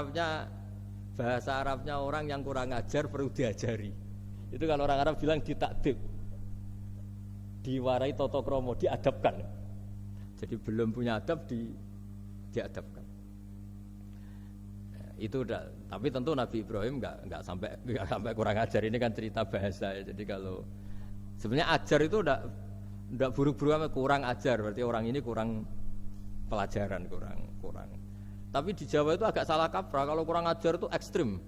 Arabnya orang yang kurang ajar perlu diajari. Itu kalau orang Arab bilang ditakdib. Diwarai toto kromo, diadabkan. Jadi belum punya adab diadabkan. Itu udah, tapi tentu Nabi Ibrahim nggak sampai kurang ajar. Ini kan cerita bahasa ya. Jadi kalau sebenarnya ajar itu udah buruk-buruk kurang ajar, berarti orang ini kurang pelajaran, kurang. Tapi di Jawa itu agak salah kaprah. Kalau kurang ajar itu ekstrim.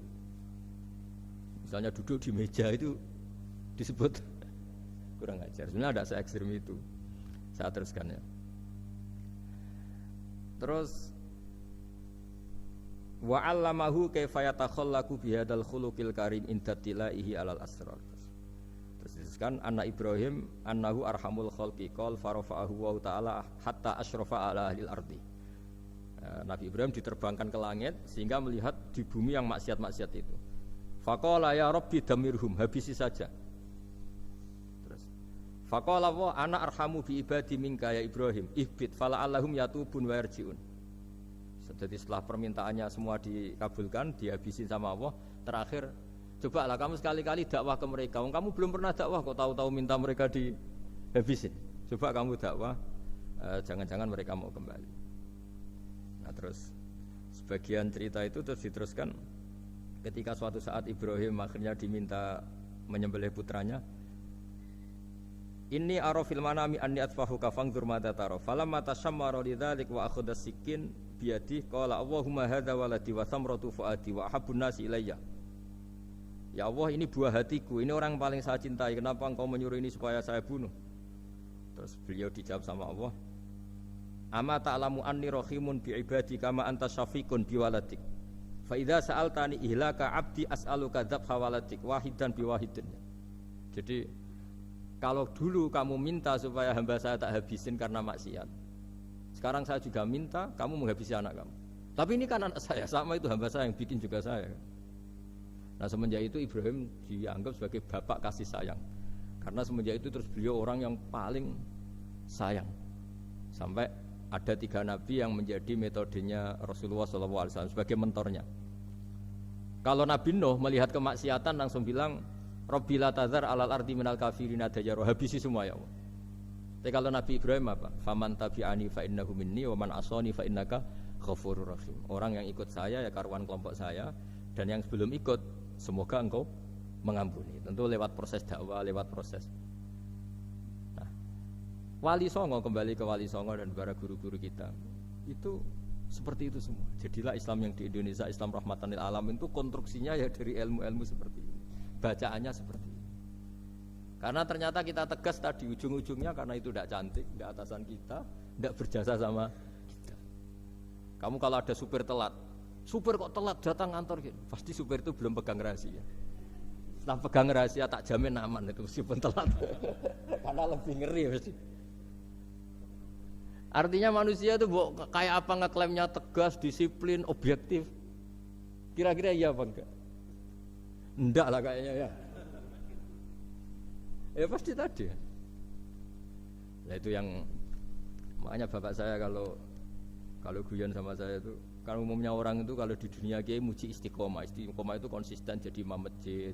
Misalnya duduk di meja itu disebut kurang ajar. Sebenarnya ada se-ekstrim itu. Saya teruskan ya. Terus wa 'allamahu kaifa yatakhallaqu bihadzal khuluqil karim inda tilaihi alal asrar. Terus disebutkan anak Ibrahim annahu arhamul khalqi qal farafa'ahu wa ta'ala hatta asyrafa ala ahlil ardi. Nabi Ibrahim diterbangkan ke langit sehingga melihat di bumi yang maksiat-maksiat itu. Faqala ya rabbi damirhum, habisi saja. Terus faqala wa ana arhamu bi ibadi minka ya Ibrahim ihbit fala'allahum yatubun wa yarji'un. Jadi setelah permintaannya semua dikabulkan, dihabisin sama Allah, terakhir cobalah kamu sekali-kali dakwah ke mereka. Kamu belum pernah dakwah kok tahu-tahu minta mereka dihabisin. Coba kamu dakwah jangan-jangan mereka mau kembali. Nah terus sebagian cerita itu terus diteruskan ketika suatu saat Ibrahim akhirnya diminta menyembelih putranya. Inni ara fil manami anni atfahuka fangdur madza tara. Falamma tashammara lidzalik wa akhadha sikin biyadihi qala Allahumma hadza waladi wa thamratu fuadi wa ahabbun nasi ilayya. Ya Allah, ini buah hatiku, ini orang paling saya cintai. Kenapa engkau menyuruh ini supaya saya bunuh? Terus beliau dijawab sama Allah, Ama ta'lamu anni rahimun bi ibadi kama anta syafiqun bi waladik. Fa idza sa'altani ihlaka 'abdi as'aluka dzabha waladik wahidan bi wahidin. Jadi kalau dulu kamu minta supaya hamba saya tak habisin karena maksiat, sekarang saya juga minta kamu menghabisi anak kamu. Tapi ini kan anak saya, sama itu hamba saya yang bikin juga saya. Nah semenjak itu Ibrahim dianggap sebagai bapak kasih sayang. Karena semenjak itu terus beliau orang yang paling sayang. Sampai ada 3 nabi yang menjadi metodenya Rasulullah SAW sebagai mentornya. Kalau Nabi Nuh melihat kemaksiatan langsung bilang, Rabbi la tadzar alal ardi minal kafirina dajjaro, habisi semua ya Allah. Tapi kalau Nabi Ibrahim apa? Faman tabi'ani fa innahu minni wa man asani fa innaka ghafurur rahim. Orang yang ikut saya ya karuan kelompok saya, dan yang sebelum ikut semoga engkau mengampuni. Tentu lewat proses dakwah, lewat proses. Nah, Wali Songo, kembali ke Wali Songo dan para guru-guru kita, itu seperti itu semua. Jadilah Islam yang di Indonesia, Islam rahmatan lil alamin itu konstruksinya ya dari ilmu-ilmu seperti ini. Bacaannya seperti ini. Karena ternyata kita tegas tadi ujung-ujungnya karena itu tidak cantik, tidak atasan kita, tidak berjasa sama kita. Kamu kalau ada supir telat, supir kok telat datang kantor gitu, pasti supir itu belum pegang rahasia. Setelah pegang rahasia tak jamin aman itu meskipun telat. Karena lebih ngeri pasti. Artinya manusia itu kayak apa ngeklaimnya tegas, disiplin, objektif. Kira-kira iya apa enggak? Enggak lah kayaknya ya. Ya pasti tadi. Nah itu yang makanya bapak saya kalau guyon sama saya itu, kan umumnya orang itu kalau di dunia kiai muji istiqomah. Istiqomah itu konsisten jadi imam masjid,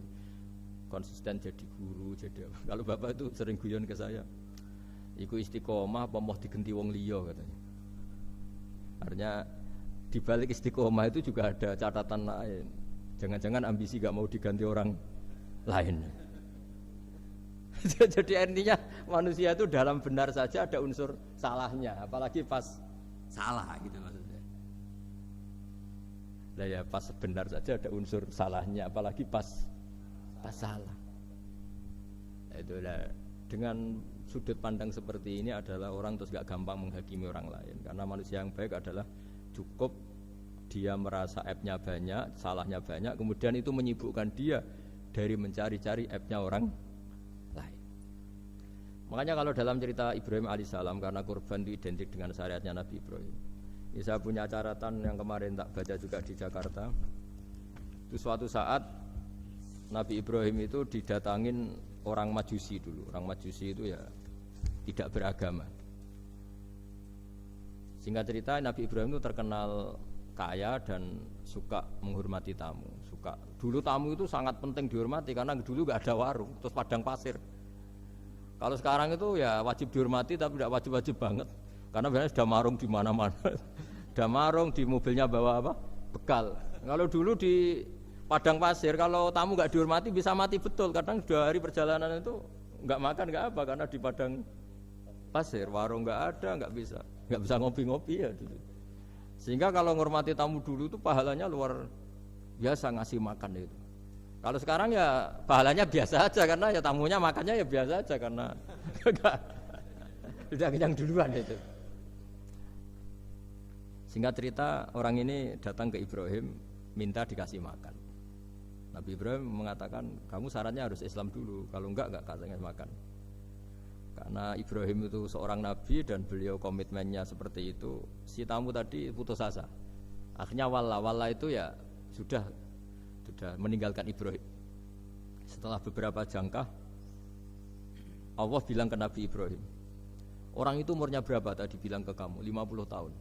konsisten jadi guru, jadi apa. Kalau bapak itu sering guyon ke saya, iku istiqomah apa mau digenti wong liya katanya. Artinya di balik istiqomah itu juga ada catatan lain. Jangan-jangan ambisi gak mau diganti orang lain. Jadi artinya manusia itu dalam benar saja ada unsur salahnya, apalagi pas salah gitu maksudnya. Nah ya pas benar saja ada unsur salahnya, apalagi pas salah. Nah, itulah dengan sudut pandang seperti ini adalah orang terus gak gampang menghakimi orang lain. Karena manusia yang baik adalah cukup dia merasa aibnya banyak, salahnya banyak, kemudian itu menyibukkan dia dari mencari-cari aibnya orang lain. Makanya kalau dalam cerita Ibrahim alaihissalam, karena kurban itu identik dengan syariatnya Nabi Ibrahim. Ini saya punya catatan yang kemarin tak baca juga di Jakarta. Itu suatu saat Nabi Ibrahim itu didatangin orang Majusi dulu. Orang Majusi itu ya tidak beragama. Singkat cerita Nabi Ibrahim itu terkenal kaya dan suka menghormati tamu. Dulu tamu itu sangat penting dihormati karena dulu nggak ada warung, terus padang pasir. Kalau sekarang itu ya wajib dihormati tapi tidak wajib-wajib banget. Karena biasanya sudah marung di mana-mana. Sudah marung di mobilnya bawa apa? Bekal. Kalau dulu di padang pasir kalau tamu nggak dihormati bisa mati betul. Kadang sudah hari perjalanan itu nggak makan nggak apa karena di padang pasir warung nggak ada, nggak bisa ngopi-ngopi ya dulu. Sehingga kalau menghormati tamu dulu itu pahalanya luar biasa ngasih makan itu. Kalau sekarang ya pahalanya biasa aja karena ya tamunya makannya ya biasa aja karena sudah kenyang duluan itu. Singkat cerita orang ini datang ke Ibrahim minta dikasih makan. Nabi Ibrahim mengatakan kamu syaratnya harus Islam dulu, kalau enggak kasih makan. Karena Ibrahim itu seorang nabi dan beliau komitmennya seperti itu, si tamu tadi putus asa. Akhirnya wala itu ya sudah meninggalkan Ibrahim. Setelah beberapa jangkah Allah bilang ke Nabi Ibrahim, orang itu umurnya berapa tadi bilang ke kamu? 50 tahun.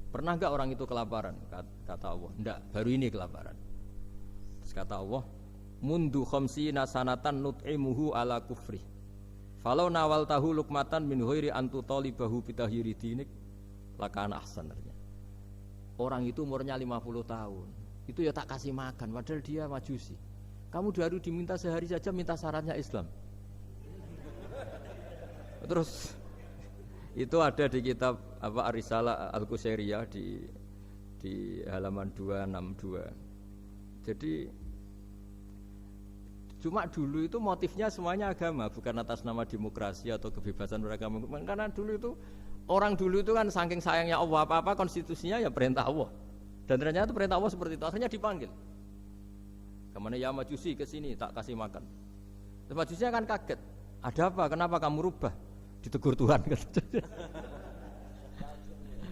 Pernah enggak orang itu kelaparan? Kata Allah, enggak, baru ini kelaparan. Terus kata Allah, mundu khamsina sanatan nut'imuhu ala kufri Falau nawal tahu lukmatan min ghairi antu talibahu bitahiri dinik lakana ahsan. Orang itu umurnya 50 tahun. Itu ya tak kasih makan padahal dia majusi. Kamu baru diminta sehari saja minta syaratnya Islam. Terus itu ada di kitab apa Ar-Risalah Al-Qusairiyah di halaman 262. Jadi cuma dulu itu motifnya semuanya agama, bukan atas nama demokrasi atau kebebasan beragama. Karena dulu itu orang dulu itu kan saking sayangnya Allah, apa-apa konstitusinya ya perintah Allah. Dan ternyata perintah Allah seperti itu. Akhirnya dipanggil. Kemana ya majusi ke sini tak kasih makan. Terus majusinya kan kaget. Ada apa? Kenapa kamu rubah? Ditegur Tuhan.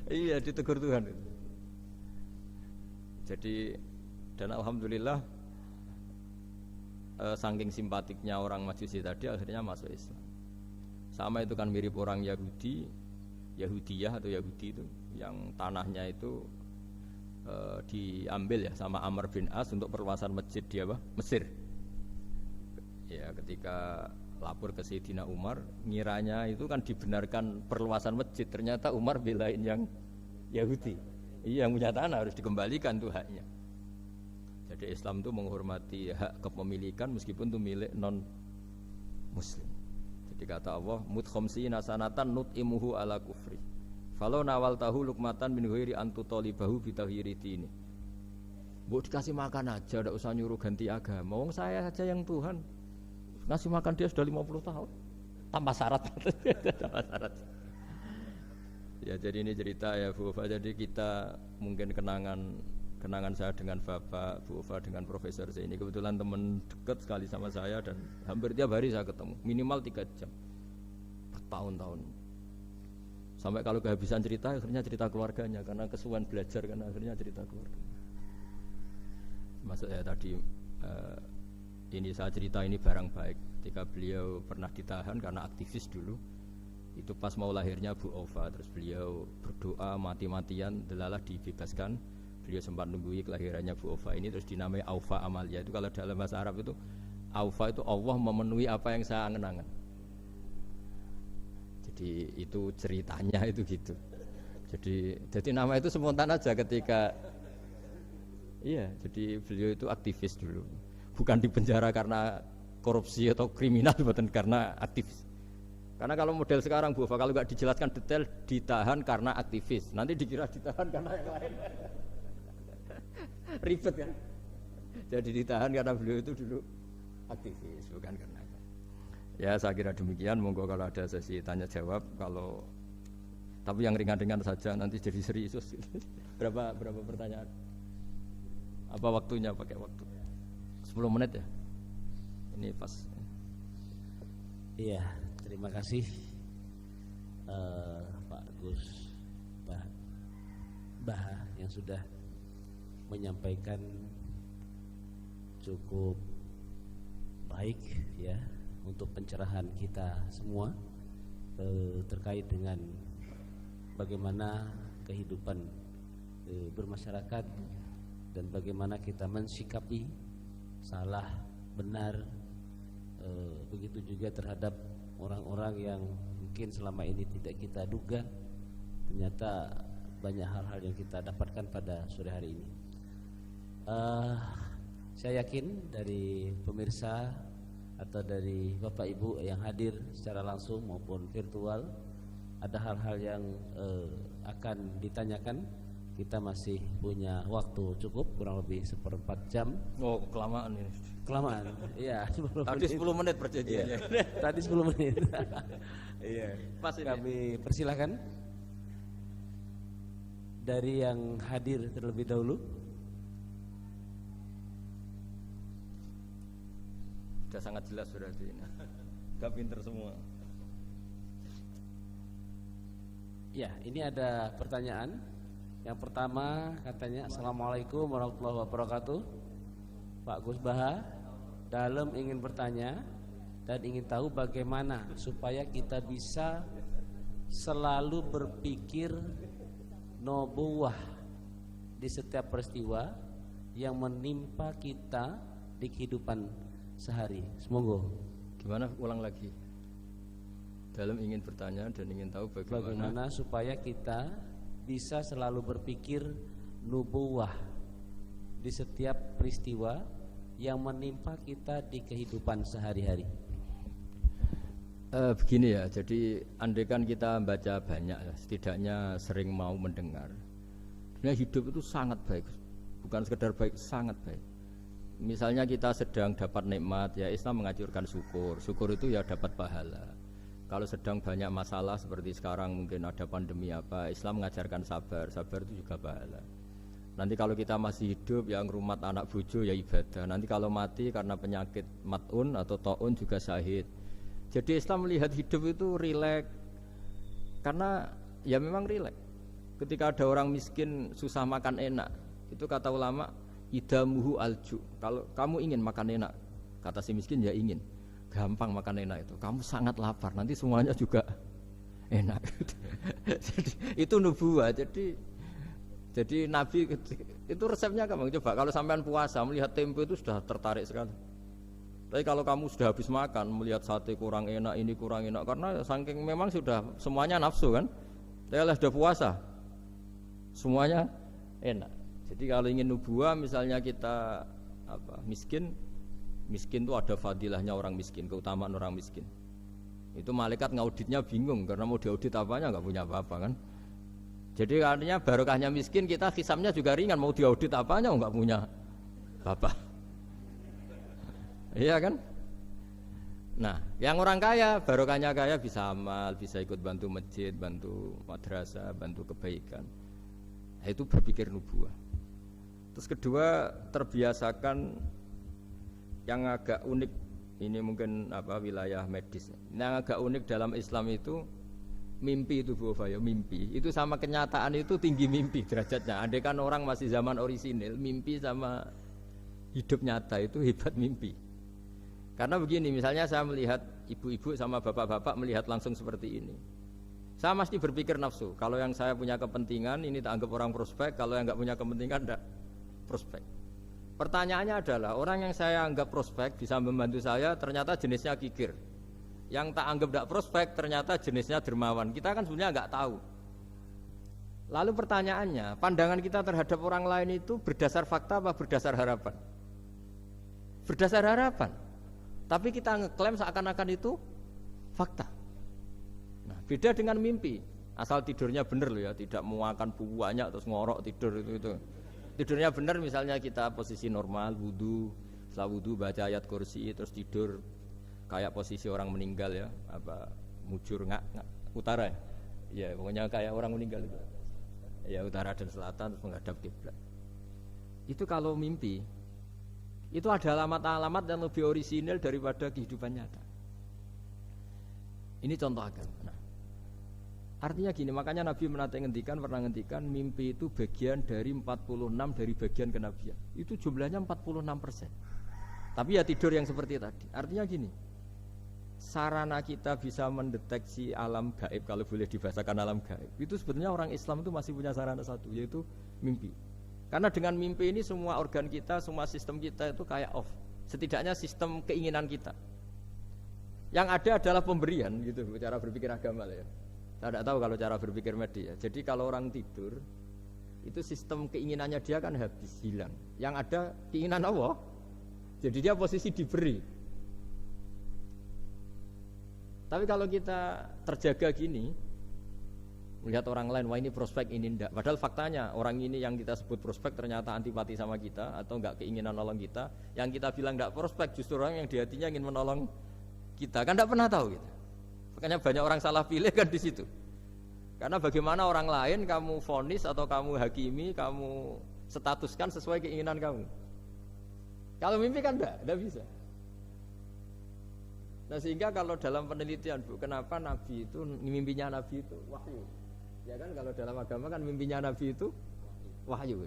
Iya, ditegur Tuhan. Jadi dan alhamdulillah saking simpatiknya orang Majusi tadi akhirnya masuk Islam. Sama itu kan mirip orang Yahudiyah atau Yahudi itu yang tanahnya itu diambil ya sama Amr bin As untuk perluasan masjid di Mesir. Ya ketika lapor ke Sayyidina Umar, ngiranya itu kan dibenarkan perluasan masjid, ternyata Umar belain yang Yahudi. Iya, yang punya tanah harus dikembalikan tuh haknya. Jadi Islam itu menghormati hak kepemilikan meskipun itu milik non muslim. Jadi kata Allah, mut khamsina sanatan nut'imuhu ala kufri. Falau nawal tahu lukmatan min ghairi antu talibahu bitahiri dini. Mbok dikasih makan aja, enggak usah nyuruh ganti agama. Wong saya saja yang Tuhan ngasih makan dia sudah 50 tahun tanpa syarat. Tanpa syarat. Ya jadi ini cerita ya Bu Ufa. Jadi kita mungkin kenangan saya dengan Bapak, Bu Ufa dengan Profesor saya ini kebetulan teman dekat sekali sama saya dan hampir tiap hari saya ketemu minimal 3 jam bertahun-tahun. Sampai kalau kehabisan cerita akhirnya cerita keluarganya karena kesuwan belajar karena akhirnya cerita keluarga. Maksud saya tadi ini saya cerita ini barang baik ketika beliau pernah ditahan karena aktivis dulu. Itu pas mau lahirnya Bu Ova, terus beliau berdoa mati-matian delalah dibebaskan. Beliau sempat nunggui kelahirannya Bu Ova ini terus dinamai Aufa Amalia. Itu kalau dalam bahasa Arab itu Aufa itu Allah memenuhi apa yang saya angen-angen. Jadi itu ceritanya itu gitu. Jadi nama itu spontan aja ketika iya, jadi beliau itu aktivis dulu. Bukan di penjara karena korupsi atau kriminal, bukan karena aktivis. Karena kalau model sekarang Bu Ova kalau nggak dijelaskan detail ditahan karena aktivis, nanti dikira ditahan karena yang lain. Ribet kan? Jadi ditahan karena beliau itu dulu aktivis, bukan karena. Ya saya kira demikian. Monggo kalau ada sesi tanya jawab, kalau tapi yang ringan-ringan saja nanti jadi serius. Berapa pertanyaan? Apa waktunya pakai waktu? 10 menit ya? Ini pas. Iya, terima kasih Pak Gus Baha yang sudah menyampaikan cukup baik ya untuk pencerahan kita semua terkait dengan bagaimana kehidupan bermasyarakat dan bagaimana kita mensikapi salah benar, begitu juga terhadap orang-orang yang mungkin selama ini tidak kita duga, ternyata banyak hal-hal yang kita dapatkan pada sore hari ini. Saya yakin dari pemirsa atau dari Bapak Ibu yang hadir secara langsung maupun virtual ada hal-hal yang akan ditanyakan. Kita masih punya waktu cukup kurang lebih 1/4 jam. Oh, kelamaan ini. Kelamaan, iya. Tadi 10 menit perjanjiannya. Iya. Tadi 10 menit. Iya. Pas ini. Kami persilakan dari yang hadir terlebih dahulu. Sudah sangat jelas berarti ini. Gak pinter semua. Ya, ini ada pertanyaan. Yang pertama katanya, Assalamualaikum warahmatullahi wabarakatuh. Pak Gus Baha, dalam ingin bertanya dan ingin tahu bagaimana supaya kita bisa selalu berpikir nubuwah di setiap peristiwa yang menimpa kita di kehidupan sehari. Semoga. Gimana? Ulang lagi. dalam ingin bertanya dan ingin tahu bagaimana supaya kita bisa selalu berpikir nubuwah di setiap peristiwa yang menimpa kita di kehidupan sehari-hari. Begini ya, jadi andaikan kita baca banyak, setidaknya sering mau mendengar. Sebenarnya hidup itu sangat baik, bukan sekedar baik, sangat baik. Misalnya kita sedang dapat nikmat, ya Islam menganjurkan syukur. Syukur itu ya dapat pahala. Kalau sedang banyak masalah seperti sekarang mungkin ada pandemi apa, Islam mengajarkan sabar. Sabar itu juga pahala. Nanti kalau kita masih hidup yang rumat anak bojo ya ibadah. Nanti kalau mati karena penyakit mat'un atau ta'un juga syahid. Jadi Islam melihat hidup itu rileks. Karena ya memang rileks. Ketika ada orang miskin susah makan enak, itu kata ulama idamuhu alju. Kalau kamu ingin makan enak, kata si miskin ya ingin. Gampang makan enak itu. Kamu sangat lapar, nanti semuanya juga enak. Jadi, itu nubuah. Jadi Nabi itu resepnya gampang. Coba kalau sampean puasa melihat tempo itu sudah tertarik sekali. Tapi kalau kamu sudah habis makan melihat sate kurang enak, ini kurang enak, karena saking memang sudah semuanya nafsu kan. Tapi sudah puasa, semuanya enak. Jadi kalau ingin nubuah, misalnya kita miskin itu ada fadilahnya orang miskin, keutamaan orang miskin. Itu malaikat ngauditnya bingung karena mau diaudit apanya nggak punya apa-apa kan. Jadi artinya barokahnya miskin, kita hisabnya juga ringan, mau diaudit apanya nggak punya apa. Iya kan? Nah, yang orang kaya, barokahnya kaya bisa amal, bisa ikut bantu masjid, bantu madrasah, bantu kebaikan. Nah, itu berpikir nubuah. Terus kedua, terbiasakan yang agak unik, ini mungkin wilayah medis. Yang agak unik dalam Islam itu mimpi itu Bu Fayo, mimpi. Itu sama kenyataan itu tinggi mimpi derajatnya. Andai kan orang masih zaman orisinil, mimpi sama hidup nyata itu hebat mimpi. Karena begini, misalnya saya melihat ibu-ibu sama bapak-bapak melihat langsung seperti ini. Saya mesti berpikir nafsu. Kalau yang saya punya kepentingan ini tak anggap orang prospek, kalau yang enggak punya kepentingan enggak prospek. Pertanyaannya adalah orang yang saya anggap prospek bisa membantu saya ternyata jenisnya kikir. Yang tak anggap tidak prospek ternyata jenisnya dermawan. Kita kan sebenarnya enggak tahu. Lalu pertanyaannya, pandangan kita terhadap orang lain itu berdasar fakta apa berdasar harapan? Berdasar harapan. Tapi kita ngeklaim seakan-akan itu fakta. Nah, beda dengan mimpi. Asal tidurnya benar loh ya, tidak makan banyak terus ngorok tidur itu. Tidurnya benar, misalnya kita posisi normal, wudu, setelah wudu baca ayat kursi terus tidur kayak posisi orang meninggal ya, mujur utara ya. Ya, pokoknya kayak orang meninggal itu. Ya, utara dan selatan terus menghadap kiblat. Itu kalau mimpi. Itu ada alamat-alamat yang lebih orisinal daripada kehidupan nyata. Ini contoh agama. Nah, artinya gini, makanya Nabi pernah ngendikan mimpi itu bagian dari 46 dari bagian kenabian. Itu jumlahnya 46%. Tapi ya tidur yang seperti tadi. Artinya gini, sarana kita bisa mendeteksi alam gaib, kalau boleh dibahasakan alam gaib, itu sebetulnya orang Islam itu masih punya sarana satu, yaitu mimpi. Karena dengan mimpi ini semua organ kita, semua sistem kita itu kayak off. Setidaknya sistem keinginan kita. Yang ada adalah pemberian gitu, cara berpikir agama lah ya. Saya tidak tahu kalau cara berpikir media. Jadi kalau orang tidur, itu sistem keinginannya dia kan habis, hilang. Yang ada keinginan Allah. Jadi dia posisi diberi. Tapi kalau kita terjaga gini, melihat orang lain, wah ini prospek, ini enggak. Padahal faktanya orang ini yang kita sebut prospek ternyata antipati sama kita atau enggak keinginan nolong kita. Yang kita bilang enggak prospek justru orang yang di hatinya ingin menolong kita. Kan enggak pernah tahu gitu. Makanya banyak orang salah pilih kan di situ. Karena bagaimana orang lain kamu vonis atau kamu hakimi, kamu statuskan sesuai keinginan kamu. Kalau mimpi kan enggak bisa. Nah sehingga kalau dalam penelitian Bu, kenapa Nabi itu, mimpinya Nabi itu wahyu. Ya kan kalau dalam agama kan mimpinya Nabi itu wahyu.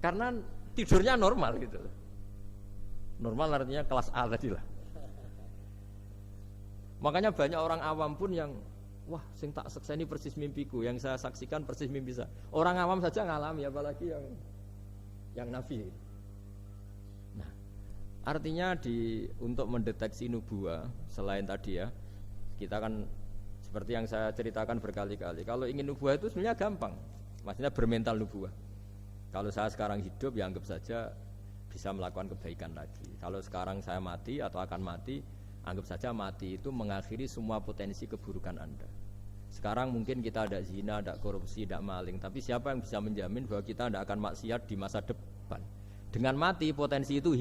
Karena tidurnya normal gitu. Normal artinya kelas A tadi lah. Makanya banyak orang awam pun yang wah sing tak sekseni persis mimpiku, yang saya saksikan persis mimpi saya. Orang awam saja ngalami apalagi yang Nabi. Nah, artinya untuk mendeteksi nubuah selain tadi ya, Kita kan seperti yang saya ceritakan berkali-kali. Kalau ingin nubuah itu sebenarnya gampang. Maksudnya bermental nubuah. Kalau saya sekarang hidup, ya anggap saja bisa melakukan kebaikan lagi. Kalau sekarang saya mati atau akan mati, anggap saja mati itu mengakhiri semua potensi keburukan Anda. Sekarang mungkin kita ada zina, ada korupsi, ada maling, tapi siapa yang bisa menjamin bahwa kita tidak akan maksiat di masa depan? Dengan mati potensi itu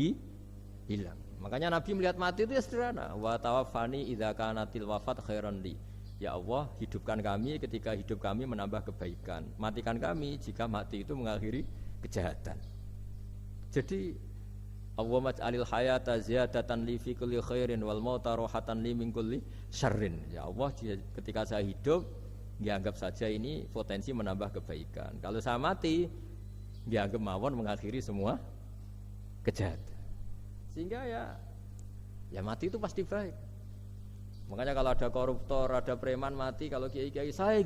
hilang. Makanya Nabi melihat mati itu ya sederhana. Wa tawaffani idza kanatil wafat khairan li. Ya Allah, hidupkan kami ketika hidup kami menambah kebaikan. Matikan kami jika mati itu mengakhiri kejahatan. Jadi Allahumma ij'alil hayata ziyadatan li fi kulli khairin wal mauta rahatan li min kulli syarrin. Ya Allah, ketika saya hidup, dianggap saja ini potensi menambah kebaikan. Kalau saya mati, dianggap mawon mengakhiri semua kejahatan. Sehingga ya mati itu pasti baik. Makanya kalau ada koruptor, ada preman mati, kalau kiai-kiai saya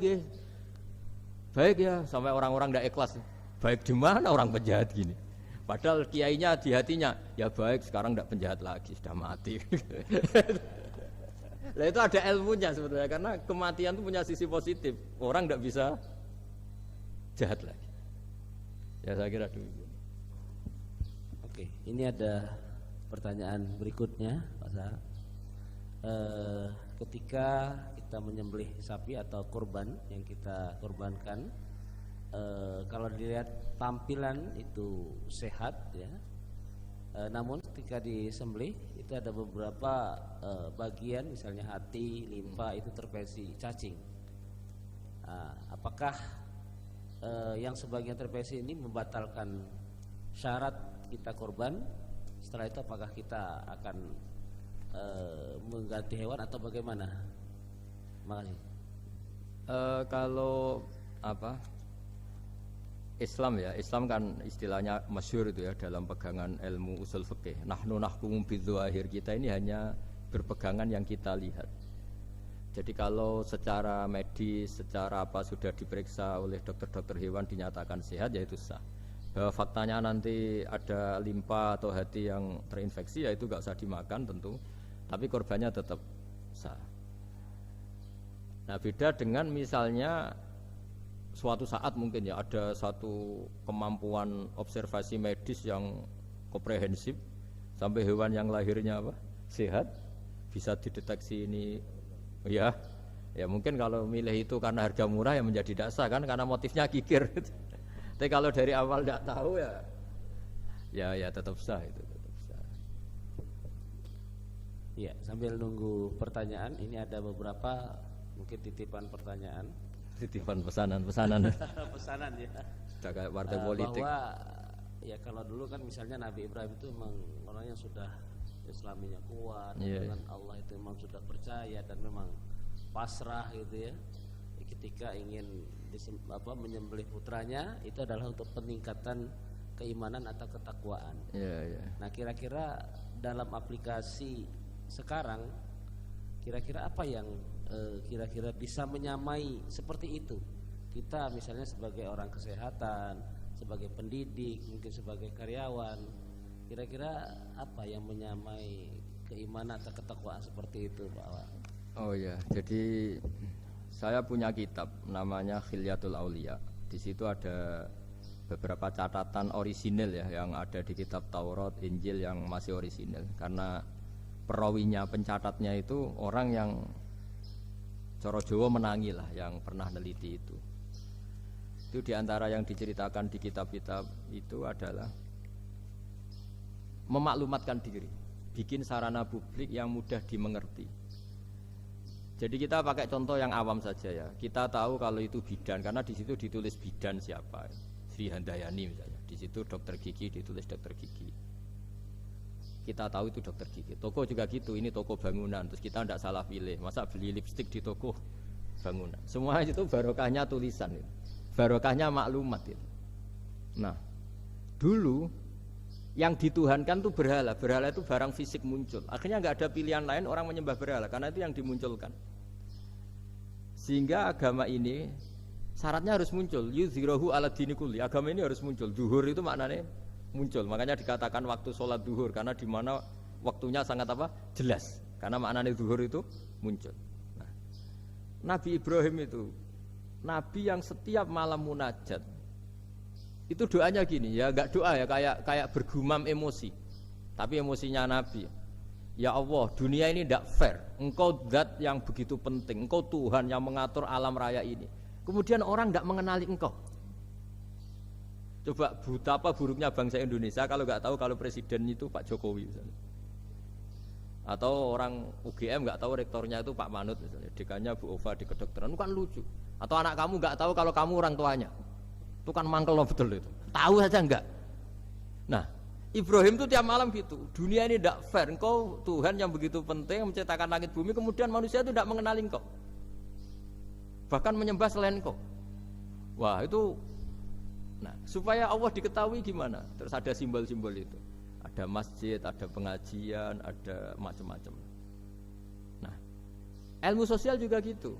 baik ya, sampai orang-orang tidak ikhlas. Baik di mana orang penjahat gini? Padahal kiainya di hatinya, ya baik sekarang tidak penjahat lagi, sudah mati. Nah itu ada ilmunya sebetulnya, karena kematian itu punya sisi positif. Orang tidak bisa jahat lagi. Ya saya kira dulu. Oke, ini ada pertanyaan berikutnya, Pak Sa. Ketika kita menyembelih sapi atau kurban yang kita kurbankan, kalau dilihat tampilan itu sehat ya, namun ketika disembelih itu ada beberapa bagian, misalnya hati, limpa itu terpesi cacing. Apakah yang sebagian terpesi ini membatalkan syarat kita kurban? Setelah itu apakah kita akan mengganti hewan atau bagaimana? Makasih. Kalau Islam ya, Islam kan istilahnya masyhur itu ya dalam pegangan ilmu usul fikih. Nahnu nahkumu bidzahir, kita ini hanya berpegangan yang kita lihat. Jadi kalau secara medis, secara apa sudah diperiksa oleh dokter-dokter hewan dinyatakan sehat, ya itu sah. Bahwa faktanya nanti ada limpa atau hati yang terinfeksi, ya itu gak usah dimakan tentu, tapi korbannya tetap sah. Nah beda dengan misalnya suatu saat mungkin ya ada satu kemampuan observasi medis yang komprehensif sampai hewan yang lahirnya sehat bisa dideteksi ini ya mungkin kalau milih itu karena harga murah ya menjadi dasar kan, karena motifnya kikir. Tapi kalau dari awal tidak tahu ya tetap sah itu tetap sah. Ya, sambil nunggu pertanyaan, ini ada beberapa mungkin titipan pertanyaan. Titipan pesanan Pesanan ya. Sudah kayak partai politik. Bahwa ya kalau dulu kan misalnya Nabi Ibrahim itu memang orang yang sudah Islaminya kuat, dengan Allah itu memang sudah percaya dan memang pasrah gitu ya. Ketika ingin menyembelih putranya itu adalah untuk peningkatan keimanan atau ketakwaan. Nah kira-kira dalam aplikasi sekarang, kira-kira apa yang kira-kira bisa menyamai seperti itu? Kita misalnya sebagai orang kesehatan, sebagai pendidik, mungkin sebagai karyawan, kira-kira apa yang menyamai keimanan atau ketakwaan seperti itu, Pak? Oh ya, jadi saya punya kitab namanya Khilyatul Auliya. Di situ ada beberapa catatan orisinil ya yang ada di kitab Taurat, Injil yang masih orisinil. Karena perawinya, pencatatnya itu orang yang Coro Jawa menangi lah, yang pernah neliti itu. Itu diantara yang diceritakan di kitab-kitab itu adalah memaklumatkan diri, bikin sarana publik yang mudah dimengerti. Jadi kita pakai contoh yang awam saja ya. Kita tahu kalau itu bidan karena di situ ditulis bidan siapa, Sri Handayani misalnya. Di situ dokter gigi ditulis dokter gigi. Kita tahu itu dokter gigi. Toko juga gitu, ini toko bangunan. Terus kita tidak salah pilih. Masa beli lipstik di toko bangunan? Semua itu barokahnya tulisan, itu. Barokahnya maklumat. Itu. Nah, dulu yang dituhankan itu berhala. Berhala itu barang fisik muncul. Akhirnya nggak ada pilihan lain orang menyembah berhala karena itu yang dimunculkan. Sehingga agama ini syaratnya harus muncul. Yuzhirahu ala dini kulli. Agama ini harus muncul. Zuhur itu maknanya muncul. Makanya dikatakan waktu sholat zuhur karena di mana waktunya sangat jelas. Karena maknanya zuhur itu muncul. Nah, Nabi Ibrahim itu nabi yang setiap malam munajat itu doanya gini ya, enggak doa ya, kayak bergumam emosi. Tapi emosinya Nabi. Ya Allah, dunia ini tidak fair. Engkau zat yang begitu penting. Engkau Tuhan yang mengatur alam raya ini. Kemudian orang tidak mengenali engkau. Coba betapa buruknya bangsa Indonesia kalau nggak tahu kalau presiden itu Pak Jokowi misalnya. Atau orang UGM nggak tahu rektornya itu Pak Manut misalnya. Dekannya Bu Ova di kedokteran. Itu kan lucu. Atau anak kamu nggak tahu kalau kamu orang tuanya. Itu kan mangkel loh betul itu. Tahu saja enggak. Nah, Ibrahim itu tiap malam gitu. Dunia ini tidak fair. Engkau Tuhan yang begitu penting menciptakan langit bumi, kemudian manusia itu tidak mengenali engkau. Bahkan menyembah selain engkau. Wah, itu nah, supaya Allah diketahui gimana? Terus ada simbol-simbol itu. Ada masjid, ada pengajian, ada macam-macam. Nah, ilmu sosial juga gitu.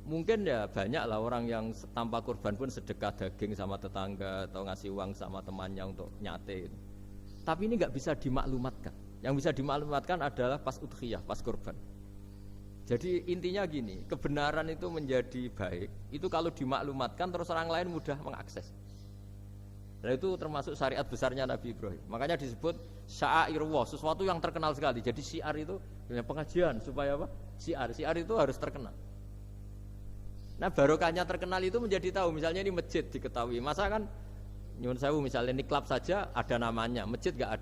Mungkin ya banyak lah orang yang tanpa kurban pun sedekah daging sama tetangga atau ngasih uang sama temannya untuk nyate gitu. Tapi ini nggak bisa dimaklumatkan. Yang bisa dimaklumatkan adalah pas udhiyah, pas kurban. Jadi intinya gini, kebenaran itu menjadi baik itu kalau dimaklumatkan terus orang lain mudah mengakses. Dan itu termasuk syariat besarnya Nabi Ibrahim. Makanya disebut sya'airullah, sesuatu yang terkenal sekali. Jadi syiar itu pengajian supaya apa? Syiar itu harus terkenal. Nah, barokahnya terkenal itu menjadi tahu. Misalnya ini masjid diketahui. Masa kan nyuwun sewu misalnya ini klub saja ada namanya, masjid nggak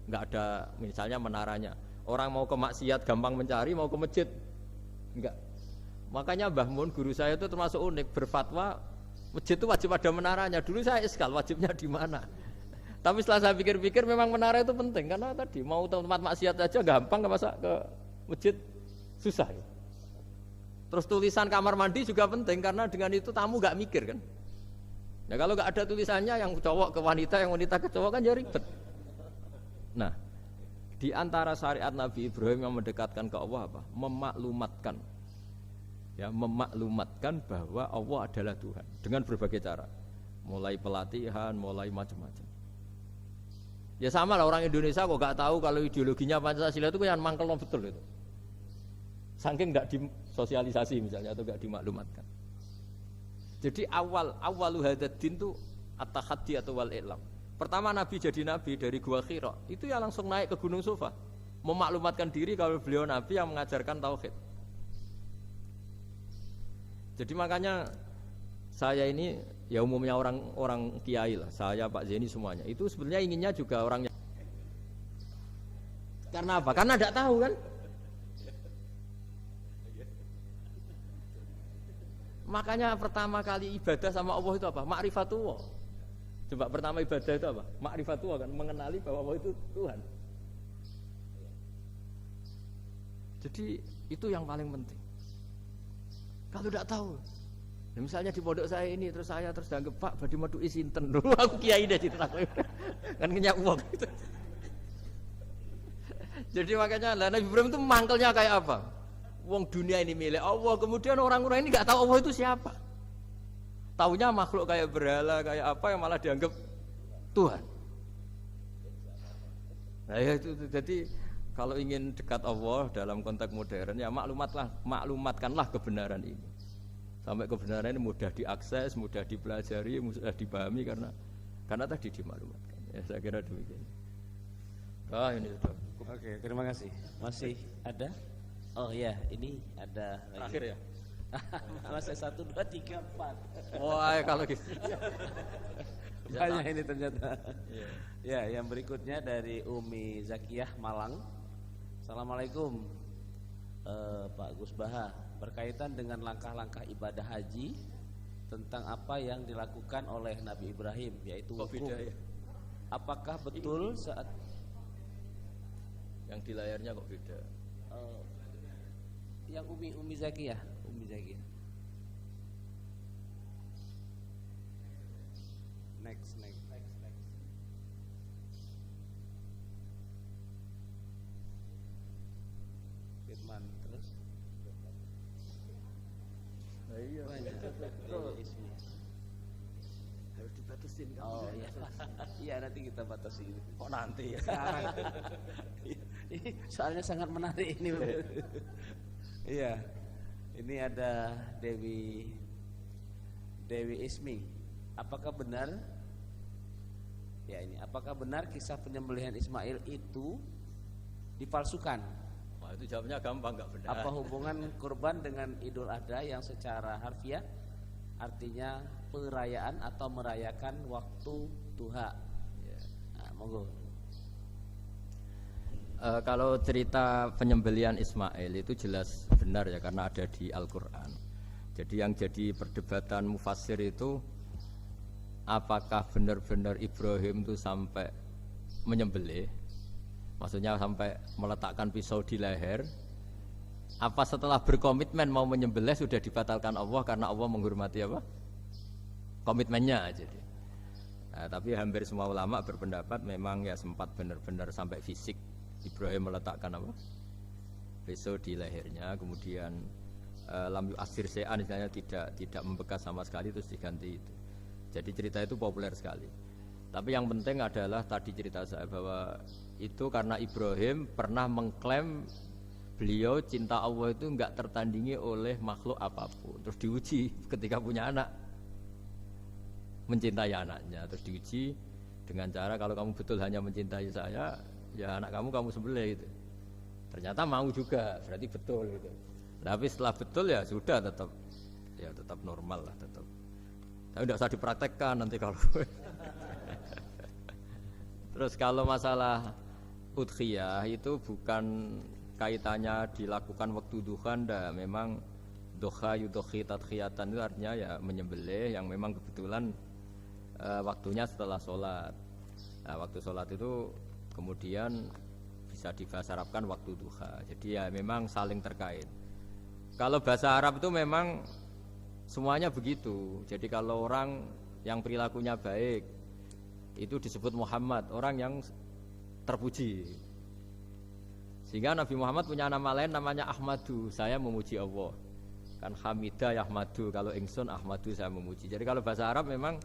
ada misalnya menaranya. Orang mau ke maksiat gampang mencari, mau ke masjid enggak. Makanya Mbah Mun guru saya itu termasuk unik, berfatwa masjid itu wajib ada menaranya. Dulu saya iskal wajibnya di mana. Tapi setelah saya pikir-pikir memang menara itu penting karena tadi mau tempat maksiat aja gampang, masa ke masjid susah. Terus tulisan kamar mandi juga penting karena dengan itu tamu gak mikir kan. Nah kalau gak ada tulisannya yang cowok ke wanita, yang wanita ke cowok kan jadi ribet. Nah, di antara syariat Nabi Ibrahim yang mendekatkan ke Allah apa? Memaklumatkan. Ya, memaklumatkan bahwa Allah adalah Tuhan dengan berbagai cara. Mulai pelatihan, mulai macam-macam. Ya sama lah orang Indonesia kok gak tahu kalau ideologinya Pancasila itu kan mangkel betul itu. Saking nggak disosialisasi misalnya atau nggak dimaklumatkan. Jadi awalu hadzal-din itu at-tahaddi atau wal i'lam. Pertama Nabi jadi nabi dari Gua Hira, itu ya langsung naik ke Gunung Sofa, memaklumatkan diri kalau beliau nabi yang mengajarkan tauhid. Jadi makanya saya ini ya umumnya orang kiai lah, saya Pak Zeni semuanya. Itu sebenarnya inginnya juga orangnya. Karena apa? Karena tidak tahu kan. Makanya pertama kali ibadah sama Allah itu apa? Ma'rifatullah. Coba pertama ibadah itu apa? Ma'rifatullah kan, mengenali bahwa Allah itu Tuhan. Jadi itu yang paling penting. Kalau tidak tahu, ya misalnya di pondok saya ini terus dianggap Pak badhe metu sinten. Aku kiai deh gitu kan kenyak uang gitu. Jadi makanya Nabi Ibrahim itu mangkelnya kayak apa? Wong dunia ini milik Allah, kemudian orang-orang ini nggak tahu Allah itu siapa. Taunya makhluk kayak berhala, kayak apa yang malah dianggap Tuhan. Nah ya itu jadi kalau ingin dekat Allah dalam konteks modern ya maklumatkanlah kebenaran ini. Sampai kebenaran ini mudah diakses, mudah dipelajari, mudah dipahami karena tadi dimaklumatkan. Ya saya kira demikian. Ini sudah. Oke, terima kasih. Masih ada? Oh ya, ini ada lagi. Terakhir ya? Masih 1, 2, 3, 4. Wah, kalau gitu. Banyak ini ternyata. Ya, yang berikutnya dari Umi Zakiyah Malang. Assalamualaikum Pak Gus Baha. Berkaitan dengan langkah-langkah ibadah haji, tentang apa yang dilakukan oleh Nabi Ibrahim, yaitu wukuf. Ya? Apakah betul saat yang di layarnya kok beda? Yang Umi Zakiyah. Next. Firman terus. Nah, iya. Harus dibatasin kan? Oh iya. Iya nanti kita batasi. Kok nanti ya? Sekarang. Ini soalnya sangat menarik ini. Iya. Ini ada Dewi Ismi. Apakah benar? Ya ini, apakah benar kisah penyembelihan Ismail itu dipalsukan? Wah, itu jawabnya gampang, nggak benar. Apa hubungan kurban dengan Idul Adha yang secara harfiah artinya perayaan atau merayakan waktu duha? Ya. Nah, monggo. Kalau cerita penyembelihan Ismail itu jelas benar ya, karena ada di Al-Quran. Jadi yang jadi perdebatan mufassir itu apakah benar-benar Ibrahim itu sampai menyembelih, maksudnya sampai meletakkan pisau di leher, apa setelah berkomitmen mau menyembelih sudah dibatalkan Allah karena Allah menghormati apa? Komitmennya. Jadi nah, tapi hampir semua ulama berpendapat memang ya sempat benar-benar sampai fisik Ibrahim meletakkan apa? Pisau di lehernya, kemudian lam yu'assir syai'an, misalnya tidak membekas sama sekali, terus diganti itu. Jadi cerita itu populer sekali. Tapi yang penting adalah tadi cerita saya bahwa itu karena Ibrahim pernah mengklaim beliau cinta Allah itu enggak tertandingi oleh makhluk apapun. Terus diuji ketika punya anak, mencintai anaknya. Terus diuji dengan cara kalau kamu betul hanya mencintai saya, ya anak kamu sembelih gitu. Ternyata mau juga, berarti betul gitu. Tapi setelah betul ya sudah tetap normal lah tetap. Tapi tidak usah dipraktekkan nanti kalau. Terus kalau masalah udhiyah itu bukan kaitannya dilakukan waktu duha, memang duha yudhi tadkhiyatan itu artinya ya menyembelih yang memang kebetulan waktunya setelah sholat. Nah, waktu sholat itu kemudian bisa dibahasa Arabkan waktu duha. Jadi ya memang saling terkait. Kalau bahasa Arab itu memang semuanya begitu. Jadi kalau orang yang perilakunya baik itu disebut Muhammad, orang yang terpuji. Sehingga Nabi Muhammad punya nama lain namanya Ahmadu, saya memuji Allah. Kan Hamidah Ahmadu, kalau ingsun Ahmadu saya memuji. Jadi kalau bahasa Arab memang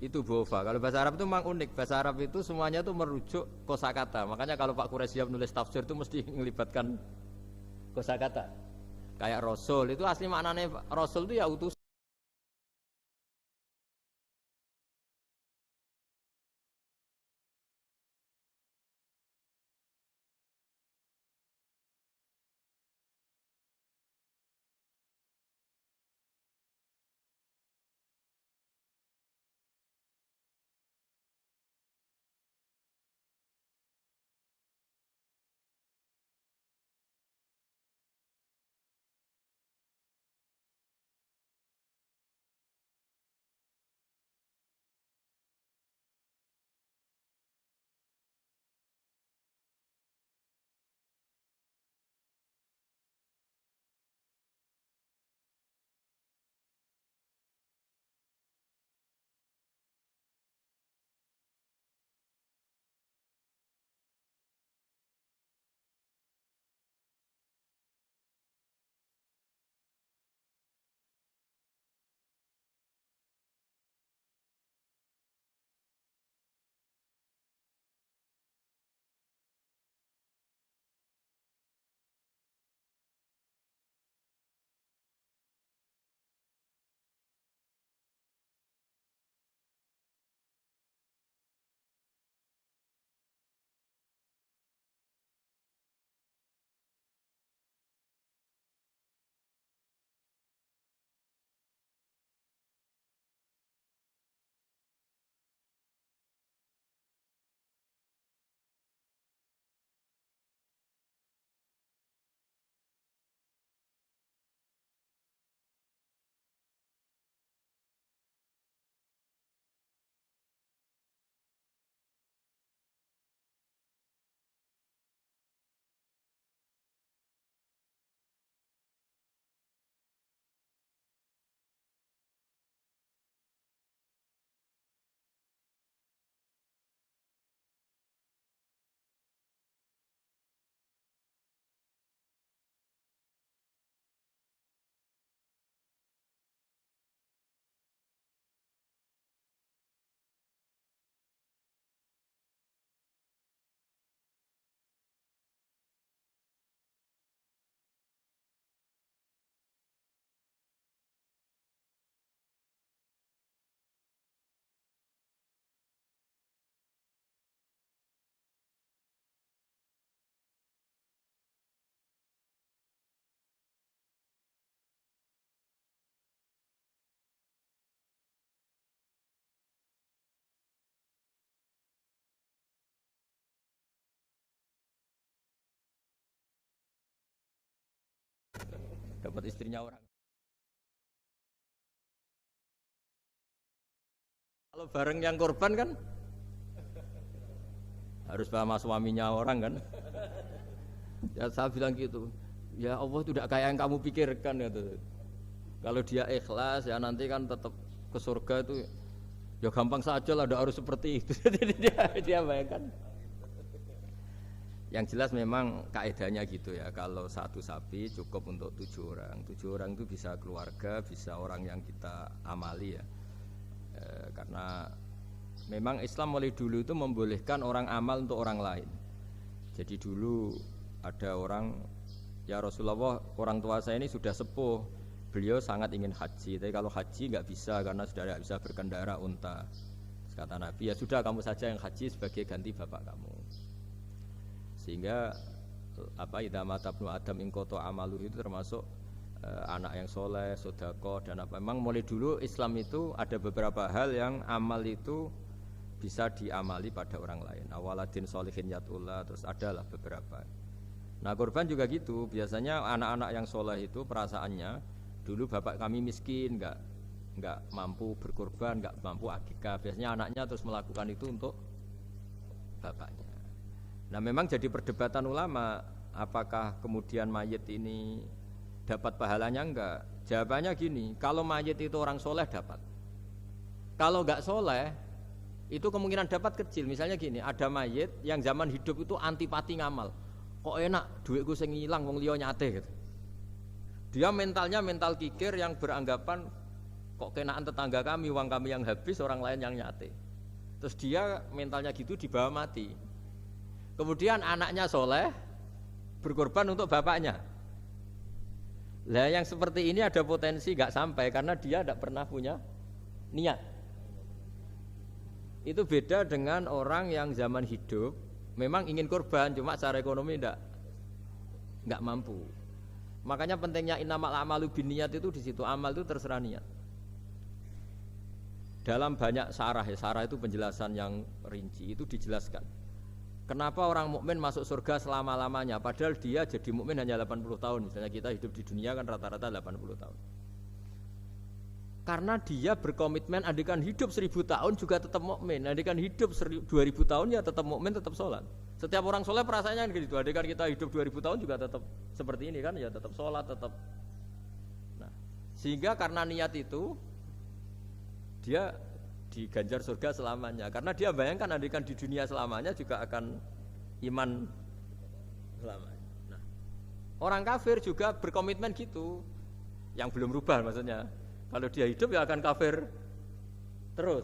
itu bofa. Kalau bahasa Arab itu memang unik. Bahasa Arab itu semuanya itu merujuk kosakata. Makanya kalau Pak Quraisyah nulis tafsir itu mesti melibatkan kosakata. Kayak Rasul itu asli maknanya Rasul itu ya utusan. dapat istrinya orang. Kalau bareng yang korban kan harus sama suaminya orang kan. Ya saya bilang gitu. Ya Allah itu tidak kayak yang kamu pikirkan gitu. Kalau dia ikhlas ya nanti kan tetap ke surga itu ya gampang saja lah, tidak harus seperti itu. Jadi dia bayangkan. Yang jelas memang kaedahnya gitu ya. Kalau satu sapi cukup untuk 7 orang. 7 orang itu bisa keluarga, bisa orang yang kita amali ya. Karena memang Islam mulai dulu itu membolehkan orang amal untuk orang lain. Jadi dulu ada orang, ya Rasulullah, orang tua saya ini sudah sepuh, beliau sangat ingin haji, tapi kalau haji nggak bisa karena sudah tidak bisa berkendara unta. Terus kata Nabi, ya sudah kamu saja yang haji sebagai ganti bapak kamu. Sehingga idza mata ibnu adam in qata amaluhu itu termasuk anak yang soleh, sodako dan apa. Memang mulai dulu Islam itu ada beberapa hal yang amal itu bisa diamali pada orang lain. Awaladin solihin yatullah, terus adalah beberapa. Nah korban juga gitu. Biasanya anak-anak yang soleh itu perasaannya dulu bapak kami miskin, nggak mampu berkorban, nggak mampu akikah. Biasanya anaknya terus melakukan itu untuk bapaknya. Nah memang jadi perdebatan ulama, apakah kemudian mayit ini dapat pahalanya enggak? Jawabannya gini, kalau mayit itu orang soleh dapat. Kalau enggak soleh, itu kemungkinan dapat kecil. Misalnya gini, ada mayit yang zaman hidup itu antipati ngamal. Kok enak, duitku sing ilang wong liya nyate gitu. Dia mentalnya mental kikir yang beranggapan kok kenaan tetangga kami, uang kami yang habis, orang lain yang nyate. Terus dia mentalnya gitu dibawa mati. Kemudian anaknya soleh berkorban untuk bapaknya. Lah yang seperti ini ada potensi gak sampai karena dia tidak pernah punya niat. Itu beda dengan orang yang zaman hidup memang ingin korban, cuma secara ekonomi nggak mampu. Makanya pentingnya innamal a'malu binniyat itu di situ. Amal itu terserah niat. Dalam banyak syarah, ya syarah itu penjelasan yang rinci, itu dijelaskan kenapa orang mukmin masuk surga selama-lamanya padahal dia jadi mukmin hanya 80 tahun. Misalnya kita hidup di dunia kan rata-rata 80 tahun. Karena dia berkomitmen andikan hidup 1000 tahun juga tetap mukmin, andikan hidup 2000 tahun ya tetap mukmin, tetap sholat. Setiap orang soleh perasaannya gitu. Andikan kita hidup 2000 tahun juga tetap seperti ini kan, ya tetap sholat, tetap. Nah, sehingga karena niat itu dia diganjar surga selamanya. Karena dia bayangkan andikan di dunia selamanya juga akan iman selamanya. Nah, orang kafir juga berkomitmen gitu, yang belum rubah maksudnya. Kalau dia hidup ya akan kafir terus.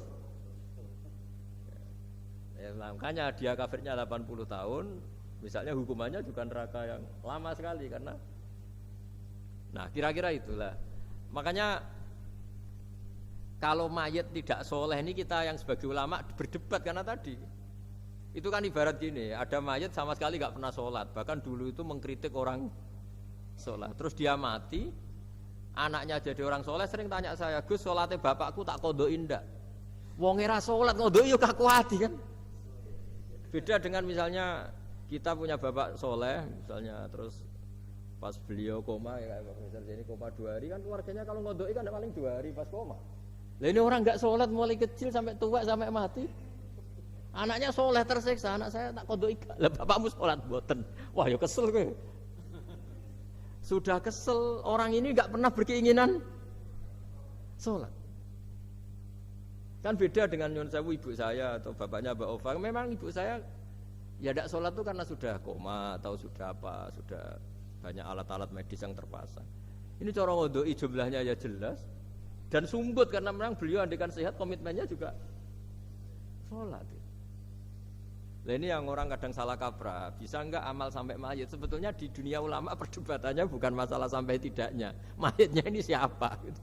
Ya, makanya dia kafirnya 80 tahun, misalnya hukumannya juga neraka yang lama sekali karena. Nah, kira-kira itulah. Makanya kalau mayat tidak soleh ini kita yang sebagai ulama berdebat karena tadi. Itu kan ibarat gini, ada mayat sama sekali nggak pernah sholat, bahkan dulu itu mengkritik orang sholat. Terus dia mati, anaknya jadi orang soleh sering tanya saya, Gus sholatnya bapakku tak kodoin ndak? Wong era sholat kodoin yuk kaku hati kan? Beda dengan misalnya kita punya bapak soleh, misalnya terus pas beliau koma ya kayak misalnya ini koma 2 hari kan keluarganya kalau ngodoi kan paling 2 hari pas koma. Lah ini orang nggak sholat mulai kecil sampai tua sampai mati. Anaknya soleh tersiksa, anak saya tak kodoi. Lah bapakmu sholat boten. Wah ya kesel gue. Sudah kesel, orang ini nggak pernah berkeinginan sholat. Kan beda dengan nyun sewu ibu saya atau bapaknya Mbak Ova. Memang ibu saya ya tidak sholat tuh karena sudah koma atau sudah apa, sudah banyak alat-alat medis yang terpasang. Ini cara ngodoi jumlahnya ya jelas. Dan sumbut karena memang beliau andikan sehat komitmennya juga sholat. Nah ini yang orang kadang salah kaprah, bisa enggak amal sampai mayit? Sebetulnya di dunia ulama perdebatannya bukan masalah sampai tidaknya, mayitnya ini siapa? Gitu.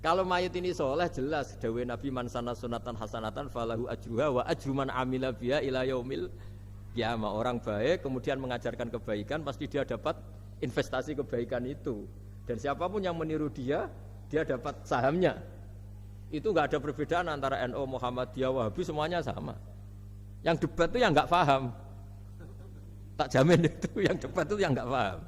Kalau mayit ini soleh jelas, dawuh Nabi man sana sunatan hasanatan falahu ajruha wa ajru man amila biha ila yaumil qiyamah. Orang baik kemudian mengajarkan kebaikan pasti dia dapat investasi kebaikan itu. Dan siapapun yang meniru dia dapat sahamnya. Itu enggak ada perbedaan antara NU, Muhammadiyah, Wahabi, semuanya sama. Yang debat itu yang enggak paham. Tak jamin itu yang debat itu yang enggak paham.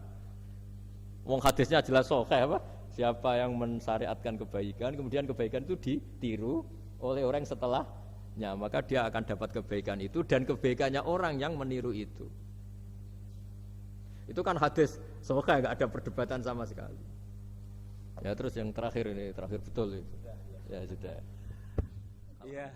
Wong hadisnya jelas sahih apa? Siapa yang mensyariatkan kebaikan, kemudian kebaikan itu ditiru oleh orang setelahnya, maka dia akan dapat kebaikan itu dan kebaikannya orang yang meniru itu. Itu kan hadis sahih, enggak ada perdebatan sama sekali. Ya terus yang terakhir ini, terakhir betul itu. Ya sudah. Iya.